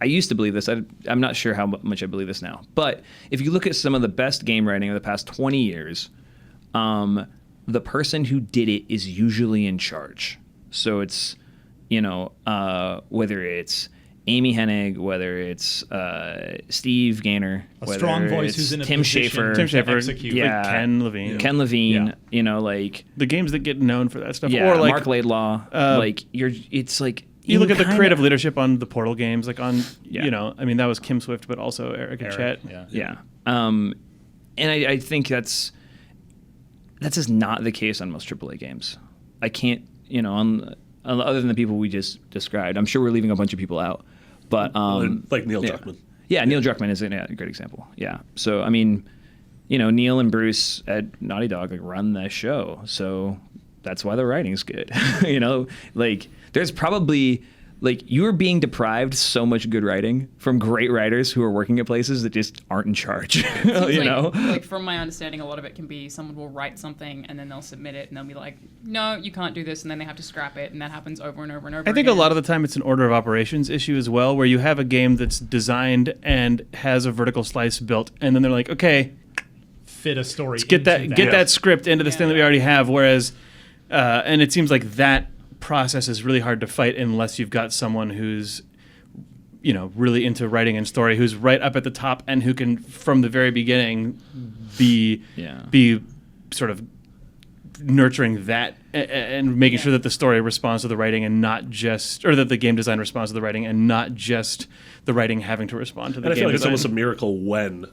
used to believe this. I'm not sure how much I believe this now. But if you look at some of the best game writing of the past 20 years, the person who did it is usually in charge. So it's, whether it's Amy Hennig, whether it's Steve Gaynor, A whether strong voice it's who's in a Tim position Schafer, Tim to Schafer, execute. Yeah. like Ken Levine. Ken Levine, Yeah. you know, like The games that get known for that stuff. yeah, Or like Mark Laidlaw, like it's like you look at the kinda- creative leadership on the Portal games, like on Yeah. you know, I mean that was Kim Swift, but also Eric and Chet. Yeah. Yeah. And I think that's just not the case on most AAA games. I can't, you know, other than the people we just described. I'm sure we're leaving a bunch of people out. But like Neil yeah. Druckmann. Yeah, Neil Druckmann is a great example. Yeah. So I mean, you know, Neil and Bruce at Naughty Dog like run the show. So that's why the writing's good. You know, like there's probably like you are being deprived so much good writing from great writers who are working at places that just aren't in charge. You know? Like from my understanding, a lot of it can be someone will write something and then they'll submit it and they'll be like, no, you can't do this, and then they have to scrap it, and that happens over and over and over. I think again. a lot of the time it's an order of operations issue as well, where you have a game that's designed and has a vertical slice built, and then they're like, okay, Fit a story. get that script into this thing that we already have. Whereas, and it seems like that process is really hard to fight unless you've got someone who's, you know, really into writing and story, who's right up at the top and who can from the very beginning be sort of nurturing that and making sure that the story responds to the writing and not just, or that the game design responds to the writing and not just the writing having to respond to the And I game feel like it's design. almost a miracle when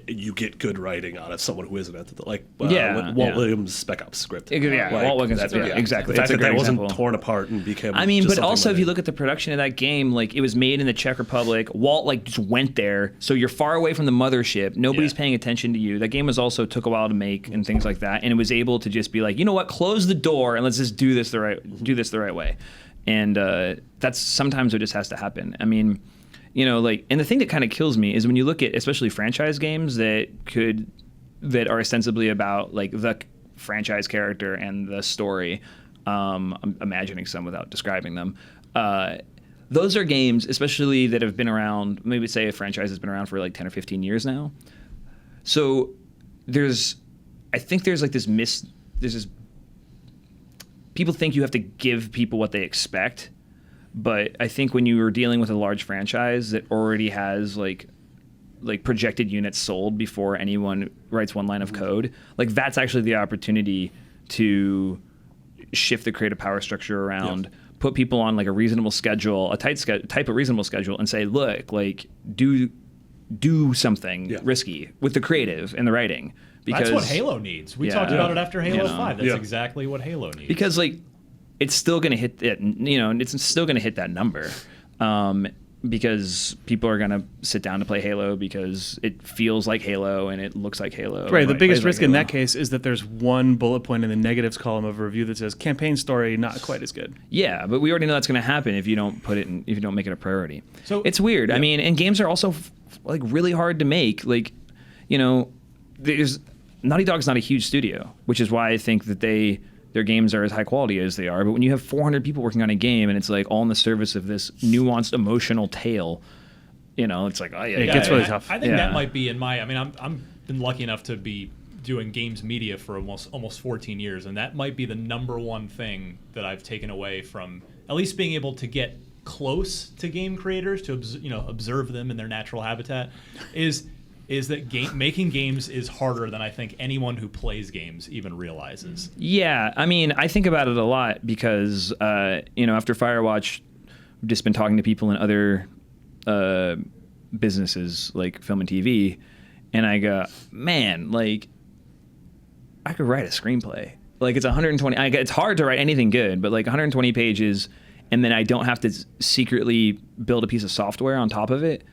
you get good writing out of someone who isn't at the Walt Yeah. Williams Spec Ops script. Yeah, Like, Walt Wilkins, that's- yeah, exactly. The fact That's a that great wasn't example. torn apart and became. I mean, just but something also if with you it. look at the production of that game, like it was made in the Czech Republic. Walt like just went there, so you're far away from the mothership. Nobody's Yeah. paying attention to you. That game was also took a while to make and things like that, and it was able to just be like, you know what, close the door and let's just do this the right way. And that's sometimes what just has to happen. I mean, you know, like, and the thing that kind of kills me is when you look at especially franchise games that are ostensibly about like the franchise character and the story. I'm imagining some without describing them. Those are games, especially that have been around, maybe say a franchise has been around for like 10 or 15 years now. So I think there's this, people think you have to give people what they expect. But I think when you are dealing with a large franchise that already has like projected units sold before anyone writes one line of code, like that's actually the opportunity to shift the creative power structure around, put people on like a reasonable schedule, a type of reasonable schedule, and say, look, like do something risky with the creative and the writing. Because That's what Halo needs. We Yeah. talked about it after Halo You know. 5. That's Yeah. exactly what Halo needs. because like it's still going to hit it, you know, it's still going to hit that number. Because people are going to sit down to play Halo because it feels like Halo and it looks like Halo. Right. The and biggest plays like risk in Halo. that case is that there's one bullet point in the negatives column of a review that says campaign story not quite as good. Yeah, but we already know that's going to happen if you don't if you don't make it a priority. So- it's weird. I mean, and games are also like really hard to make. Like, you know, Naughty Dog's not a huge studio, which is why I think that their games are as high quality as they are. But when you have 400 people working on a game and it's like all in the service of this nuanced emotional tale, you know, it's like, oh yeah, It gets really I- tough. I think Yeah. that might be I'm been lucky enough to be doing games media for almost 14 years, and that might be the number one thing that I've taken away from at least being able to get close to game creators, to observe them in their natural habitat, is that making games is harder than I think anyone who plays games even realizes. Yeah, I mean, I think about it a lot because, after Firewatch, I've just been talking to people in other businesses like film and TV, and I go, man, like, I could write a screenplay. Like, it's 120. It's hard to write anything good, but like 120 pages, and then I don't have to secretly build a piece of software on top of it.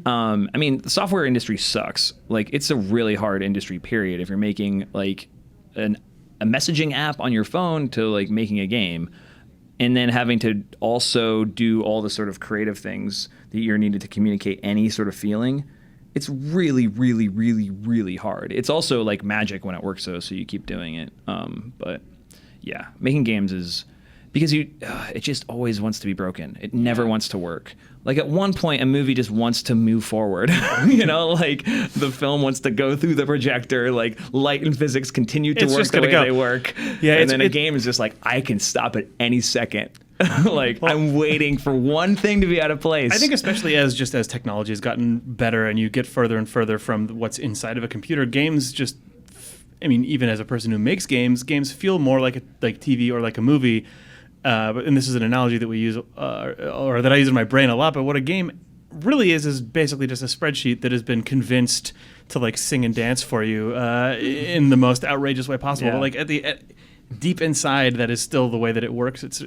I mean, the software industry sucks. Like, it's a really hard industry, period. If you're making like a messaging app on your phone to like making a game, and then having to also do all the sort of creative things that you're needed to communicate any sort of feeling, it's really, really, really, really hard. It's also like magic when it works, though, so you keep doing it. But yeah, making games is because it just always wants to be broken. It never wants to work. Like at one point, a movie just wants to move forward. Like the film wants to go through the projector. Like light and physics continue to It's work just the gonna way go. they work. Yeah, and then a game is just like, I can stop at any second. Like, I'm waiting for one thing to be out of place. I think especially as technology has gotten better and you get further and further from what's inside of a computer, games just, I mean, even as a person who makes games feel more like TV or like a movie. And this is an analogy that we use, or that I use in my brain a lot. But what a game really is basically just a spreadsheet that has been convinced to like sing and dance for you in the most outrageous way possible. Yeah. But like deep inside, that is still the way that it works. It's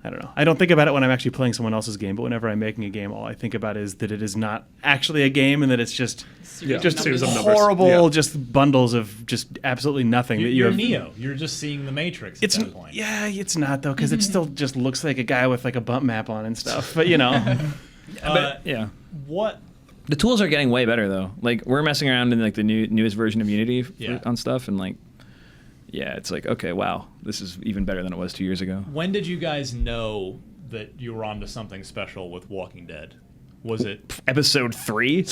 I don't know. I don't think about it when I'm actually playing someone else's game, but whenever I'm making a game, all I think about is that it is not actually a game and that it's just series of numbers. horrible, Yeah. just bundles of just absolutely nothing. That You're have, Neo. You're just seeing the Matrix at that point. Yeah, it's not though, because it still just looks like a guy with like a bump map on and stuff. But you know, But yeah. What? The tools are getting way better though. Like we're messing around in like the newest version of Unity Yeah. on stuff, and like, yeah, it's like, okay, wow, this is even better than it was 2 years ago. When did you guys know that you were onto something special with Walking Dead? Was it Episode 3?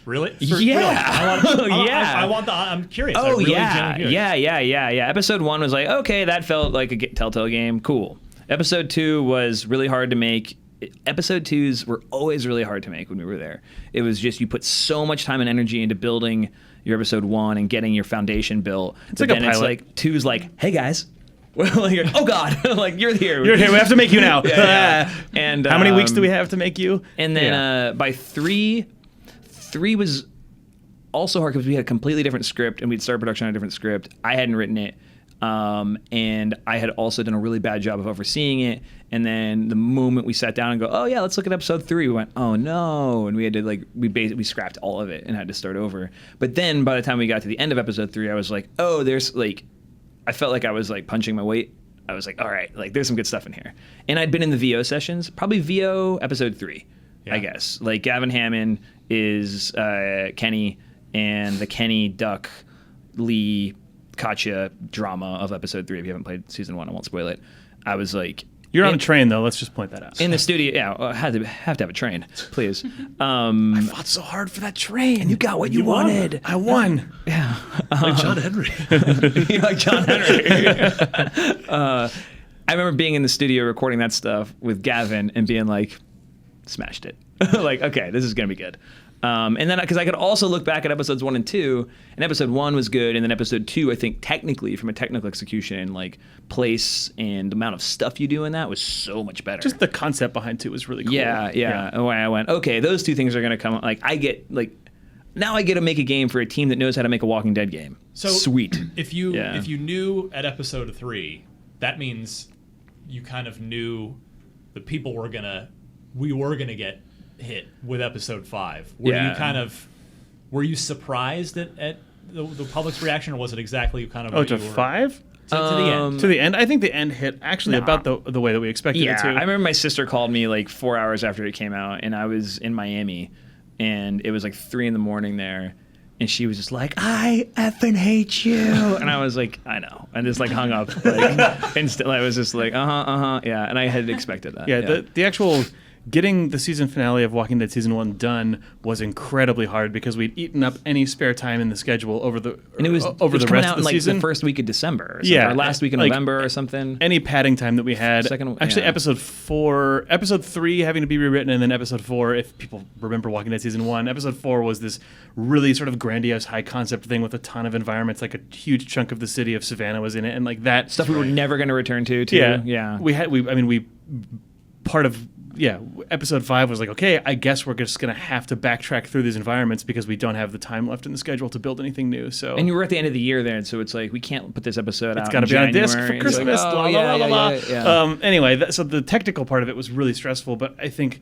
really? Yeah. I'm curious. I Oh really yeah, genuinely curious. yeah. Episode 1 was like, okay, that felt like a Telltale game, cool. Episode 2 was really hard to make. Episode 2s were always really hard to make when we were there. It was just, you put so much time and energy into building your episode 1 and getting your foundation built. It's But like a then it's pilot. like 2's like, hey guys. Like, oh God, like you're here. you're here. We have to make you now. Yeah. And How many weeks do we have to make you? And then by 3 was also hard because we had a completely different script and we'd started production on a different script. I hadn't written it. And I had also done a really bad job of overseeing it. And then the moment we sat down and go, oh yeah, let's look at episode 3, we went, oh no. And we had to like, we scrapped all of it and had to start over. But then by the time we got to the end of episode 3, I was like, oh, there's like, I felt like I was like punching my weight. I was like, all right, like there's some good stuff in here. And I'd been in the VO sessions, probably VO episode 3, Yeah. I guess. Like Gavin Hammond is Kenny, and the Kenny, Duck, Lee, Katya drama of episode 3. If you haven't played season 1, I won't spoil it. I was like, You're on a train though. Let's just point that out. in the studio. Yeah, I have to have a train, please. I fought so hard for that train. You got what you wanted. I won. Yeah, Like John Henry. You're like John Henry. I remember being in the studio recording that stuff with Gavin and being like, smashed it. Like, okay, this is gonna be good. And then because I could also look back at episodes 1 and 2, and episode 1 was good, and then episode 2, I think technically from a technical execution, like place and the amount of stuff you do in that was so much better. Just the concept behind it was really cool. Yeah. And I went, okay, those two things are gonna come. Like I get like. Now I get to make a game for a team that knows how to make a Walking Dead game. So sweet. If you knew at episode 3, that means you kind of knew the people we were gonna get hit with episode 5. Were you surprised at the public's reaction, or was it exactly kind of Oh, what to you were, 5? to the end? To the end. I think the end hit actually Nah. about the way that we expected Yeah, it to. I remember my sister called me like 4 hours after it came out, and I was in Miami, and it was like 3 a.m. there, and she was just like, "I effing hate you," and I was like, "I know," and just like hung up. Like instantly, I was just like, yeah, and I had expected that. Yeah, the actual getting the season finale of Walking Dead season 1 done was incredibly hard because we'd eaten up any spare time in the schedule over the and it was over it was the coming rest out of the in, like season. the first week of December, or something, Yeah, or last week in like, November or something. Any padding time that we had. Yeah. Episode 3 having to be rewritten, and then episode 4, if people remember Walking Dead season 1, episode 4 was this really sort of grandiose, high concept thing with a ton of environments. Like a huge chunk of the city of Savannah was in it, and like that Stuff we were never going to return to. Too. Yeah. Episode 5 was like, okay, I guess we're just going to have to backtrack through these environments because we don't have the time left in the schedule to build anything new. So And you were at the end of the year then, so it's like we can't put this episode out. it's got to be on a disc for January. It's like, Christmas. oh, la, la, yeah, la, la, yeah, la. yeah. Anyway, so the technical part of it was really stressful, but I think,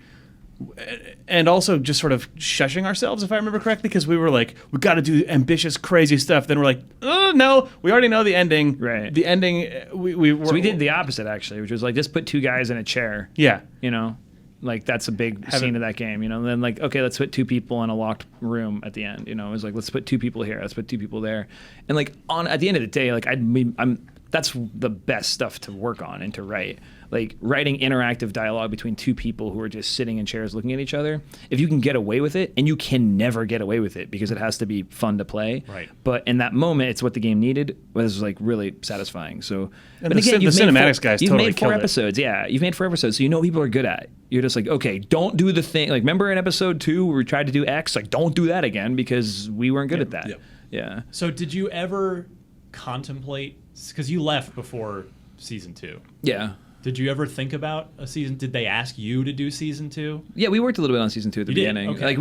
and also just sort of shushing ourselves, if I remember correctly, because we were like, we got to do ambitious, crazy stuff. Then we're like, oh no, we already know the ending. Right. The ending, So we did the opposite actually, which was like just put 2 guys in a chair. Yeah. You know, like that's a big scene of that game. You know, and then like okay, let's put 2 people in a locked room at the end. You know, it was like let's put 2 people here, let's put 2 people there, and like at the end of the day, like I'm that's the best stuff to work on and to write. Like writing interactive dialogue between two people who are just sitting in chairs looking at each other. If you can get away with it, and you can never get away with it because it has to be fun to play. Right. But in that moment, it's what the game needed. Was like really satisfying. So, And but the again, you've made cinematics guys you've totally made 4 killed it. episodes. Yeah, you've made 4 episodes, so you know what people are good at. You're just like, okay, don't do the thing. Like, remember in episode 2 where we tried to do X? Like, don't do that again because we weren't good at that. Yep. Yeah. So did you ever contemplate, because you left before season 2, Yeah. did you ever think about a season? Did they ask you to do season 2? Yeah, we worked a little bit on season 2 at the You did? beginning. Okay. Like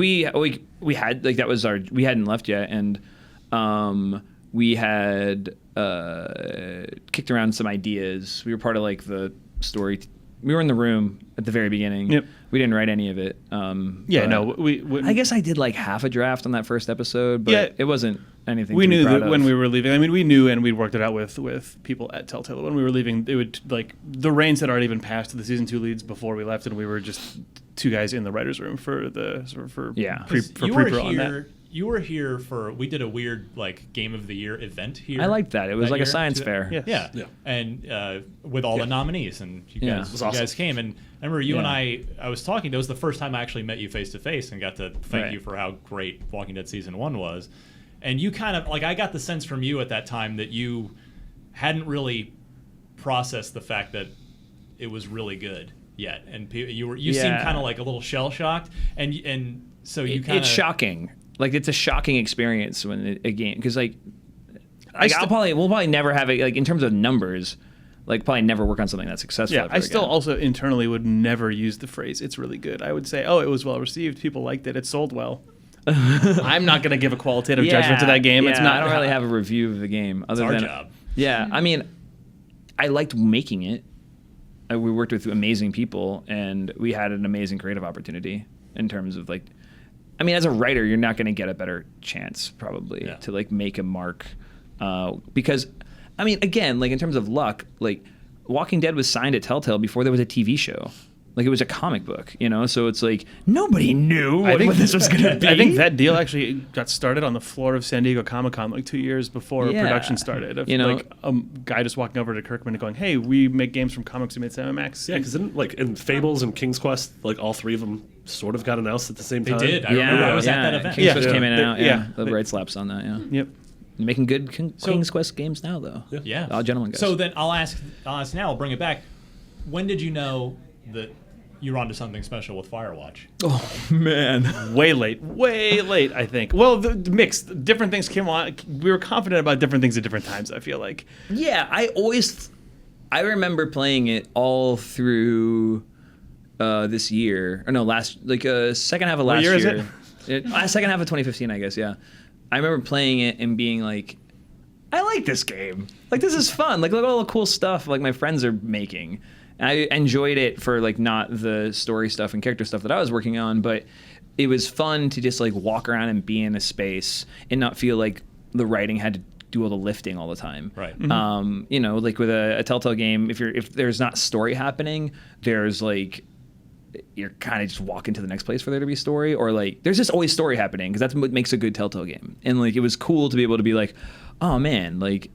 we had like that was our we hadn't left yet, and we had kicked around some ideas. We were part of like the story. We were in the room at the very beginning. Yep. We didn't write any of it. Yeah, but no, we I guess I did like half a draft on that first episode, but Yeah. it wasn't anything. we to be knew proud that of. when we were leaving. I mean, we knew, and we'd worked it out with people at Telltale. When we were leaving, it would like the reins had already been passed to the season 2 leads before we left, and we were just 2 guys in the writers' room for the Yeah. pre you were pro on that. here. You were here for. We did a weird like Game of the Year event here. I liked that. It was that like a year. science fair. Yeah. Yeah. Yeah. And with all the nominees, and you Yeah. guys, It was you awesome. guys came, and I remember you and Yeah. I was talking. That was the first time I actually met you face to face, and got to thank Right. you for how great Walking Dead season 1 was. And you kind of like I got the sense from you at that time that you hadn't really processed the fact that it was really good yet, and you seemed Yeah. kind of like a little shell shocked, and so you kind of It's shocking. Like it's a shocking experience when a game because like we'll probably never have it like in terms of numbers, like probably never work on something that's successful. Yeah, ever I still again. also internally would never use the phrase "it's really good." I would say, "Oh, it was well received. People liked it. It sold well." I'm not going to give a qualitative judgment to that game. It's not. I don't really have a review of the game other our than job. Yeah, I mean, I liked making it. We worked with amazing people, and we had an amazing creative opportunity in terms of like. I mean, as a writer, you're not going to get a better chance probably to like make a mark because, I mean, again, like in terms of luck, like Walking Dead was signed at Telltale before there was a TV show. Like it was a comic book, you know. So it's like nobody knew what this was going to be. I think that deal actually got started on the floor of San Diego Comic-Con like 2 years before Yeah. production started. Of, You know- like a guy just walking over to Kirkman and going, "Hey, we make games from comics we made Cinemax." Yeah, because like in Fables and King's Quest, like all 3 of them sort of got announced at the same They time. did. I remember I was at that event. King's Yeah. Quest came in and out. Yeah. The bright slaps on that. Yeah. Yep. Making good King's Quest games now, though. Yeah. All gentlemen guys. So then I'll ask now. I'll bring it back. When did you know that you were onto something special with Firewatch? oh man, Way late, I think. Well, the mixed. Different things came on. We were confident about different things at different times, I feel like. yeah. I remember playing it all through this year, or no, second half of last year is year. Second half of 2015, I guess. Yeah, I remember playing it and being like, I like this game. Like this is fun. Like look at all the cool stuff like my friends are making. And I enjoyed it for like not the story stuff and character stuff that I was working on, but it was fun to just like walk around and be in a space and not feel like the writing had to do all the lifting all the time. Right. You know, like with a Telltale game, if there's not story happening, there's like you're kind of just walking to the next place for there to be story, or like there's just always story happening because that's what makes a good Telltale game. And like it was cool to be able to be like, oh man, like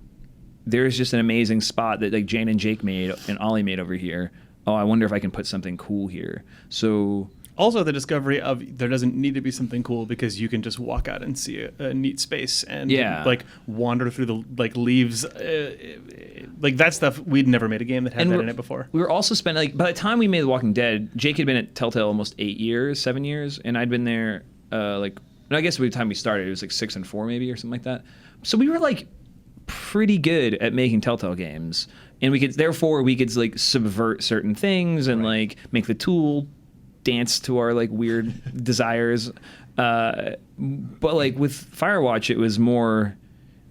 there's just an amazing spot that like Jane and Jake made and Ollie made over here. Oh, I wonder if I can put something cool here. So Also, the discovery of there doesn't need to be something cool because you can just walk out and see a neat space and like wander through the like leaves, like that stuff. We'd never made a game that had that in it before. We were also spending like by the time we made The Walking Dead, Jake had been at Telltale almost 7 years, and I'd been there and I guess by the time we started, it was like 6 and 4 maybe or something like that. So we were like pretty good at making Telltale games, and we could like subvert certain things and like make the tool dance to our like weird desires. But like with Firewatch, it was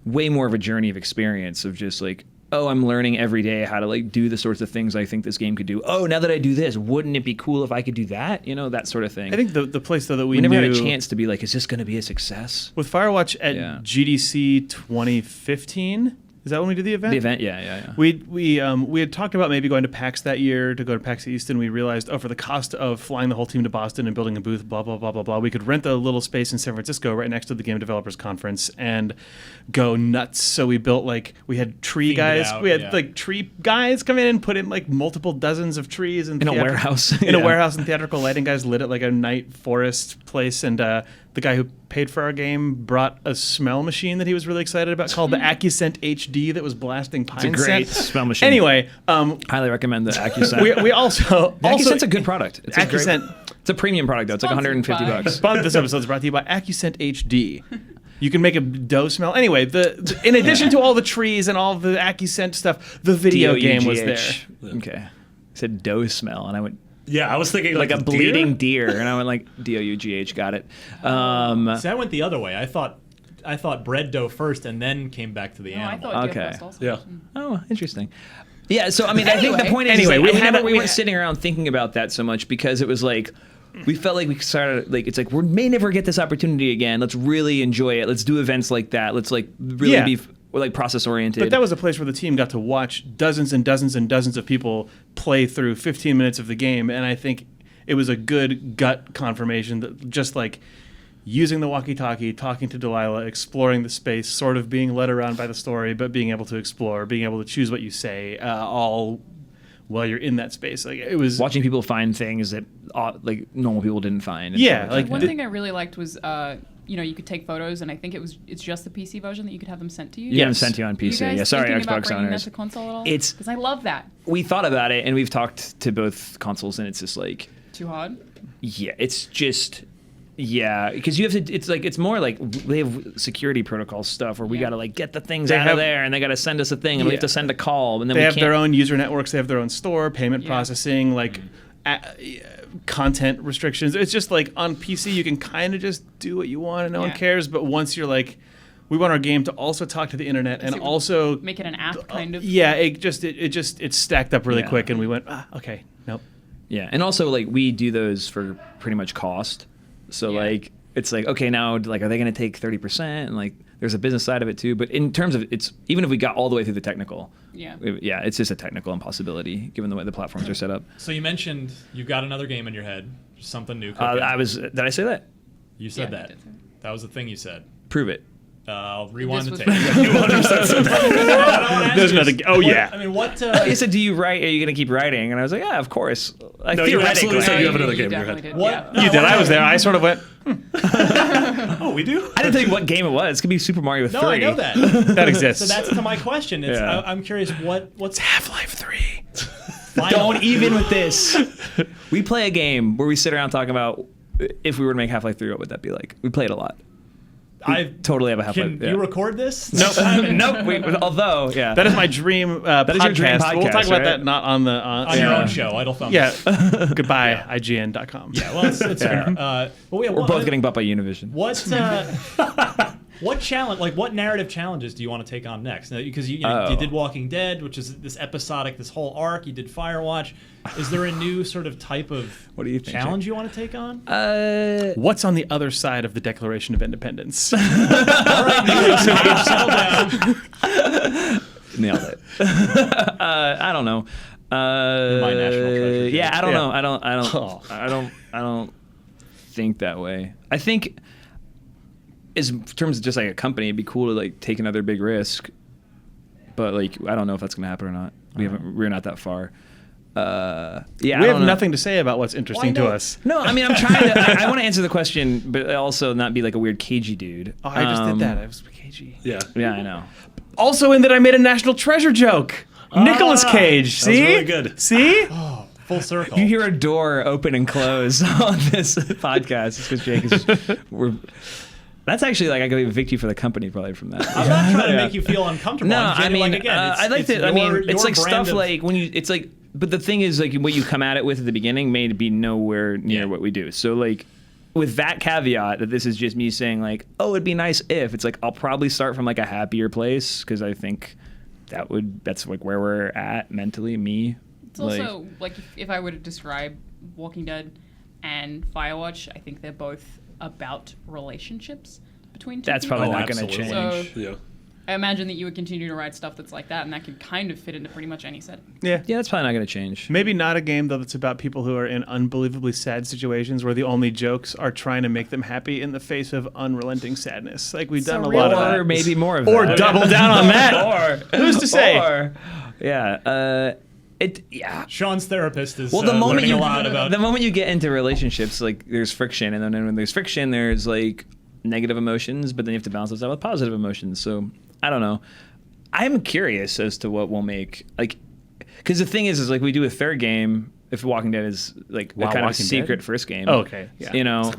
way more of a journey of experience of just like, oh, I'm learning every day how to like do the sorts of things I think this game could do. Oh, now that I do this, wouldn't it be cool if I could do that? You know, that sort of thing. I think the place though that we never knew had a chance to be like, is this going to be a success? with Firewatch at Yeah. GDC 2015. Is that when we did the event? The event, yeah. We had talked about maybe going to PAX that year to go to PAX East, and we realized, for the cost of flying the whole team to Boston and building a booth, blah, blah, blah, blah, blah, we could rent a little space in San Francisco right next to the Game Developers Conference and go nuts. So we built, we had tree Themed guys. out, We had, yeah. Tree guys come in and put in, multiple dozens of trees. And In a warehouse. In a Yeah. warehouse, and theatrical lighting guys lit it like a night forest place. And the guy who paid for our game brought a smell machine that he was really excited about called the AccuScent HD that was blasting pine It's a great scent. smell machine. Anyway, Highly recommend the AccuScent. we also AccuScent's a good product. It's a great, AccuScent. it's a premium product though. It's like Sponsored $150. by- This episode is brought to you by AccuScent HD. You can make a dough smell. Anyway, in addition to all the trees and all the AccuScent stuff, the video game was there. Okay. I said dough smell, and I went Yeah, I was thinking like a deer? bleeding deer, and I went like DOUGH. Got it. See, I went the other way. I thought bread dough first, and then came back to the No, I animal. thought Okay. first also. Yeah. Oh, interesting. Yeah, so I mean, I think the point is, Anyway, we weren't sitting around thinking about that so much because it was like we felt like we started it's like we may never get this opportunity again. Let's really enjoy it. Let's do events like that. Let's really Yeah. be process oriented. But that was a place where the team got to watch dozens and dozens and dozens of people play through 15 minutes of the game, and I think it was a good gut confirmation that just using the walkie-talkie, talking to Delilah, exploring the space, sort of being led around by the story, but being able to explore, being able to choose what you say, all while you're in that space. It was watching people find things that normal people didn't find. and Yeah, stuff like One that. thing I really liked was, you could take photos, and I think it's just the PC version that you could have them sent to you. Yeah, I'm Yes. sent to you on You PC. guys Yeah, sorry, thinking about Xbox bringing owners. that to console at all? It's- because I love that. We thought about it, and we've talked to both consoles, and it's just Too hard. yeah, it's just. Yeah, because you have to. It's more like they have security protocol stuff where we Yeah. gotta get the things They out have- of there, and they gotta send us a thing, and we have Yeah. to send a call, and then they we have can't. their own user networks, they have their own store, payment Yeah. processing, content restrictions. It's just on PC you can kind of just do what you want and no one Yeah. cares, but once you're we want our game to also talk to the internet and So also Make it an app, kind of. yeah, it stacked up really Yeah. quick, and we went, okay, nope. Yeah, and also we do those for pretty much cost, so Yeah. it's okay now. Are they going to take 30%? And there's a business side of it too. But in terms of even if we got all the way through the technical, Yeah. it's just a technical impossibility given the way the platforms are set up. So you mentioned you've got another game in your head, something new cooking. Did I say that? You said Yeah, that. you did say that. That was the thing you said. Prove it. I'll rewind This the was- tape. There's another. Oh yeah. I mean, what? You said, "Do you write? Are you going to keep writing?" And I was like, "Yeah, of course." No, you absolutely said you have another you game in your definitely head. did, What? yeah. No, You did. I was there. I sort of went. Oh, we do? I didn't tell you what game it was. It could be Super Mario 3. No, I know that. That exists. So that's to my question. Yeah. I'm curious what's Half-Life 3. final? Don't even with this. We play a game where we sit around talking about if we were to make Half-Life 3, what would that be like? We play it a lot. I Totally have a Half-Life. Can you record this? Nope. Although, yeah. That is my dream podcast. is your dream We'll talk podcast, about right? that not on the on your own show, Idle Thumbs. Yeah. Goodbye, IGN.com. Yeah, well, it's fair. But We're both getting bought by Univision. What challenge, what narrative challenges do you want to take on next? Because you did Walking Dead, which is this episodic, this whole arc. You did Firewatch. Is there a new sort of type of What do you think, challenge you want to take on? What's on the other side of the Declaration of Independence? All right, Nicholas Cage, settle down. Nailed it. I don't know. My national treasure. Yeah, I don't Yeah. know. I don't think that way. I think, in terms of just a company, it'd be cool to take another big risk. But I don't know if that's going to happen or not. We're not that far. Yeah, we I have don't know. nothing to say about what's interesting to not? us. No, I mean I'm trying to. I want to answer the question, but also not be like a weird cagey dude. Oh, I just did that. I was cagey. Yeah. Yeah, I know. Also, in that I made a national treasure joke. Nicolas Cage. that was See? really good. See? Full circle. You hear a door open and close on this podcast. It's because Jake is. That's actually I got a victory for the company probably from that. I'm not trying to make you feel uncomfortable. No, I'm I mean, again, I like it's that. I mean, your it's like brand stuff of- when you. It's like, but the thing is, what you come at it with at the beginning may be nowhere near Yeah. what we do. So with that caveat that this is just me saying oh, it'd be nice if it's I'll probably start from a happier place because I think that's where we're at mentally. Me. It's also if I were to describe Walking Dead and Firewatch, I think they're both about relationships between two That's people. probably Oh, not going to absolutely. change. So- Yeah. I imagine that you would continue to write stuff that's like that, and that could kind of fit into pretty much any setting. Yeah. Yeah, that's probably not going to change. Maybe not a game, though, that's about people who are in unbelievably sad situations where the only jokes are trying to make them happy in the face of unrelenting sadness. Like, we've done a lot of that. Or maybe more of Or that. double down on that. Or Who's to say? Yeah. Sean's therapist is Well, the moment learning you a lot about. the moment you get into relationships, like there's friction, and then when there's friction, there's like negative emotions, but then you have to balance those out with positive emotions. So I don't know. I'm curious as to what we'll make, like, because the thing is like we do a third game if Walking Dead is like Wow, a kind of Walking secret Dead? first game. Oh, okay. Yeah. You know,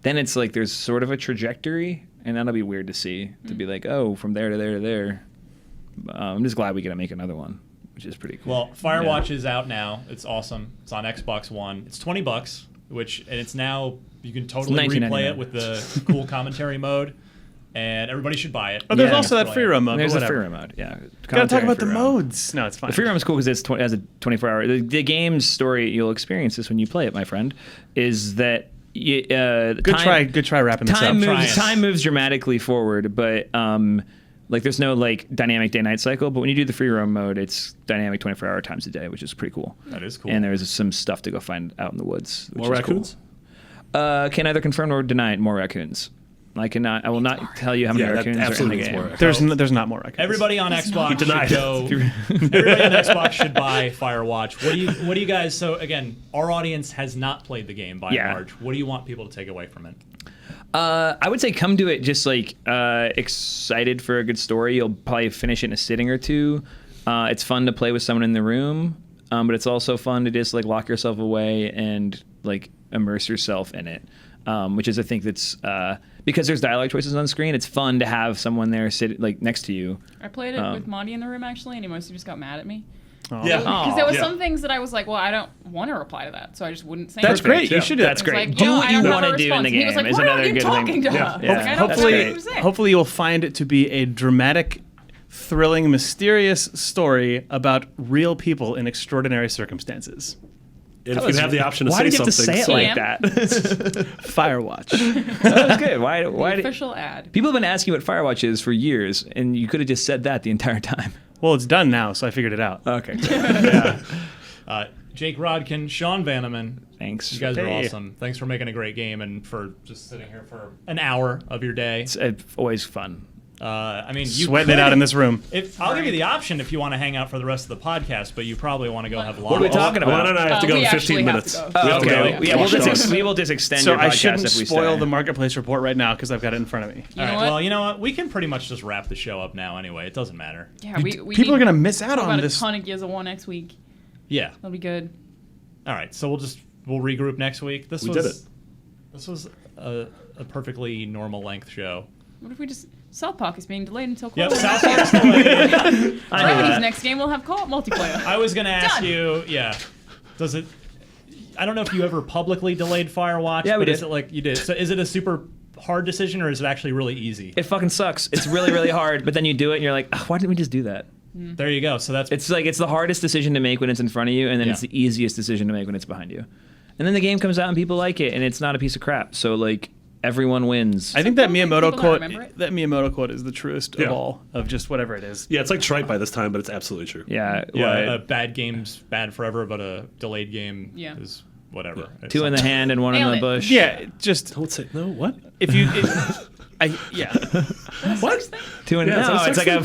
then it's like there's sort of a trajectory, and that'll be weird to see, to be like, oh, from there to there to there. I'm just glad we get to make another one, which is pretty cool. Well, Firewatch is out now. It's awesome. It's on Xbox One. It's $20, and it's now you can totally It's replay $19.99. it with the cool commentary mode, and everybody should buy it. Oh, there's Yeah. also that free roam mode. There's but a free whatever. roam mode, yeah. Gotta talk about the Free roam. modes. No, it's fine. The free roam is cool because it has a 24-hour. The game's story, you'll experience this when you play it, my friend, is that Good try wrapping this up. Time moves dramatically forward, but like there's no like dynamic day-night cycle. But when you do the free roam mode, it's dynamic 24-hour times a day, which is pretty cool. That is cool. And there's some stuff to go find out in the woods. Which More is raccoons? Cool. Can either confirm or deny more raccoons. I will not tell you how many Yeah, that raccoons are in the absolutely is game. more raccoons. There's not more records. Everybody on Xbox should denied go. Everybody on Xbox should buy Firewatch. What do you guys? So again, our audience has not played the game by and Yeah. large. What do you want people to take away from it? I would say come to it just like excited for a good story. You'll probably finish it in a sitting or two. It's fun to play with someone in the room, but it's also fun to just like lock yourself away and like immerse yourself in it. Which is I think that's because there's dialogue choices on the screen. It's fun to have someone there sit like next to you. I played it with Monty in the room actually, and he mostly just got mad at me. Yeah. Because there were Yeah. some things that I was like, well, I don't want to reply to that, so I just wouldn't say That's anything. great. You Yeah. should do that. That's It was great. like, Do "Yo, what I you don't have want a to do in response." the And he game was like, is "Why another aren't you good talking thing. to her?" Yeah. Like, Yeah. I don't know Hopefully, what to say. hopefully you'll find it to be a dramatic, thrilling, mysterious story about real people in extraordinary circumstances. And if you have the option to Why say did you have to something, say it so- like Yeah. that? Firewatch. That was good. Why? The Did, official ad. people have been asking what Firewatch is for years, and you could have just said that the entire time. Well, it's done now, so I figured it out. Okay. Jake Rodkin, Sean Vanaman. Thanks. You guys are Hey. awesome. Thanks for making a great game and for just sitting here for an hour of your day. It's always fun. I mean, you Sweating it out in this room. I'll give you the option if you want to hang out for the rest of the podcast, but you probably want to go have lunch. What are we talking about? Juan and I have to go we in actually 15 have minutes. to go. We have to Okay. go. Yeah, we will just extend So your I podcast shouldn't if we spoil stay. the marketplace report right now because I've got it in front of me. You All know right, what? well, you know what? We can pretty much just wrap the show up now anyway. It doesn't matter. Yeah, we People need are gonna miss out to talk on about this. a ton of Gears of War next week. Yeah. That'll be good. All right. So we'll regroup next week. We did it. This was a perfectly normal length show. What if we just South Park is being delayed until Yep. co-op? South Park's delayed. Remedy's next game will have co-op multiplayer. I was gonna ask Done. you. Yeah. Does it? I don't know if you ever publicly delayed Firewatch. Yeah, we but is did. it like you did? So is it a super hard decision or is it actually really easy? It fucking sucks. It's really, really hard. But then you do it, and you're like, why didn't we just do that? There you go. So that's It's like it's the hardest decision to make when it's in front of you, and then Yeah. it's the easiest decision to make when it's behind you. And then the game comes out and people like it, and it's not a piece of crap. So like everyone wins. I think that Sometimes Miyamoto people don't quote, remember it. that Miyamoto quote is the truest Yeah. of all of just whatever it is. Yeah, it's like trite by this time, but it's absolutely true. yeah. yeah. what? A bad game's bad forever, but a delayed game Yeah. is whatever. It's Two in the hand and one in Nailed the it. bush. Yeah, just Don't say no. What? if you, yeah. What? Two in Yeah, no, so it's like a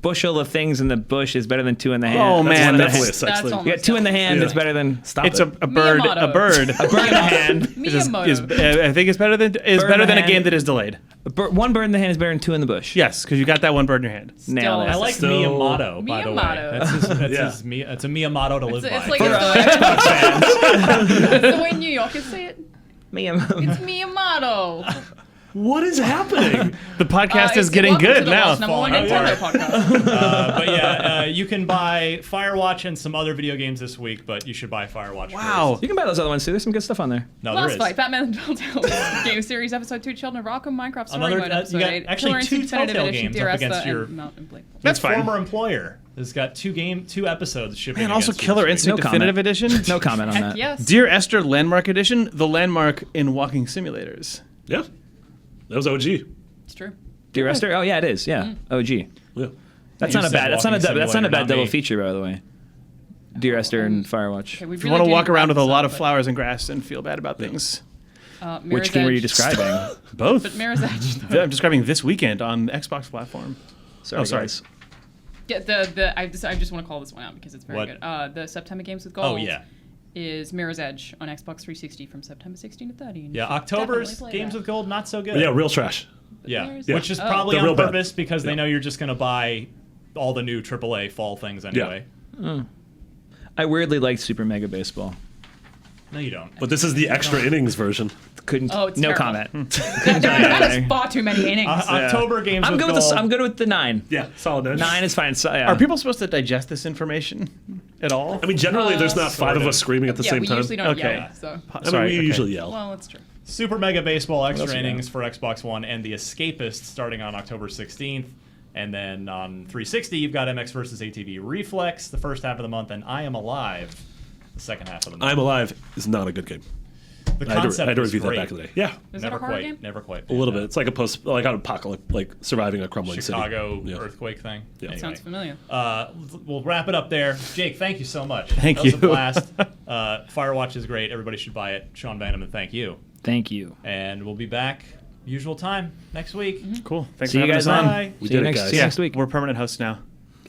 bushel of things in the bush is better than two in the hand. Oh, That's man, one in the Definitely a hand. sex That's thing. almost- You got two in the hand. Yeah. It's better than Stop It's it. a bird. A Miyamoto. bird. a bird in the hand. Miyamoto. I think it's better than Bird in better the than a hand. game that is delayed. One bird in the hand is better than two in the bush. Yes, because you got that one bird in your hand. Nailed it. I like Still- Miyamoto, by the way. Miyamoto. That's his, Yeah. it's a Miyamoto to live It's by. like it's the way New Yorkers say it. It's Miyamoto. What is happening? The podcast is It's getting welcome to good the now. world's number one Falling Nintendo apart. podcast. But yeah, you can buy Firewatch and some other video games this week, but you should buy Firewatch Wow. You can buy those other ones too. There's some good stuff on there. first. No, there Last is. fight, Batman Telltale Game Series Episode 2, Children of Rock'em, Minecraft Story Another- Mode you Episode got 8, actually Killer two Instinct Definitive Telltale Edition, games Dear up Esther, against your- and Mountain Blade. That's Your fine. former employer has got two episodes shipping. And also against you Killer this week. Instinct No comment. Definitive Edition. No comment on Heck that. yes. Dear Esther Landmark Edition, the landmark in walking simulators. Yeah, that was OG. It's true. Dear Esther? Oh yeah, it is. Yeah. OG. Yeah. That's You not a said bad. That's not a. walking That's not a simulator, bad not double me. feature, by the way. Dear Esther and Firewatch. Okay, we If you really want to do walk need around with a wrap this lot up, of flowers and grass and feel bad about things. Mirror's Which game are you Edge. describing? Both. But Mirror's Edge. though. I'm describing this weekend on the Xbox platform. Sorry, Oh, sorry. guys. Yeah, I just want to call this one out because it's very What? good. The September Games with Gold. Oh yeah. Is Mirror's Edge on Xbox 360 from September 16 to 30. and you Yeah, should October's definitely play Games that. with Gold not so good. Yeah, real trash. Yeah, There's- which is Oh. probably They're on real bad. purpose because they Yeah. know you're just going to buy all the new AAA fall things anyway. I weirdly liked Super Mega Baseball. No, you don't. But this is the extra innings version. Couldn't. Oh, it's no terrible. comment. That is far too many innings. October Games I'm with good Gold. with the. I'm good with the 9. Yeah, solid edge. 9 is fine. So, yeah. Are people supposed to digest this information at all? I mean, generally, there's not sort five of of. us screaming at the Yeah, same we time. usually don't Okay. yell. So. I mean, Sorry, we okay. usually yell. Well, that's true. Super Mega Baseball else extra you got? innings for Xbox One and The Escapist starting on October 16th. And then on 360, you've got MX vs. ATV Reflex the first half of the month, and I Am Alive the second half of the month. I'm Alive is not a good game. The I had concept to is review that great. back in the day. Yeah, Is Never that a horror quite, game? never quite. a little bit. It's like a like an apocalypse, like surviving a crumbling Chicago city. Yeah. earthquake thing. Yeah. Anyway. Sounds familiar. We'll wrap it up there. Jake, thank you so much. Thank that was you. a blast. Firewatch is great. Everybody should buy it. Sean Vanaman, thank you. Thank you. And we'll be back usual time next week. Cool. Thanks See for you having guys us on. Bye. We See you did it, next. guys. See you next week. We're permanent hosts now.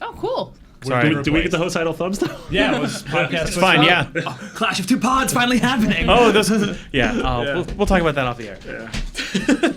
Oh, cool. Sorry. Do we get the host idle thumbs now? Yeah, it was podcast. It's fine. Yeah. Clash of Two Pods finally happening. Oh, this is. Yeah. We'll talk about that off the air. Yeah.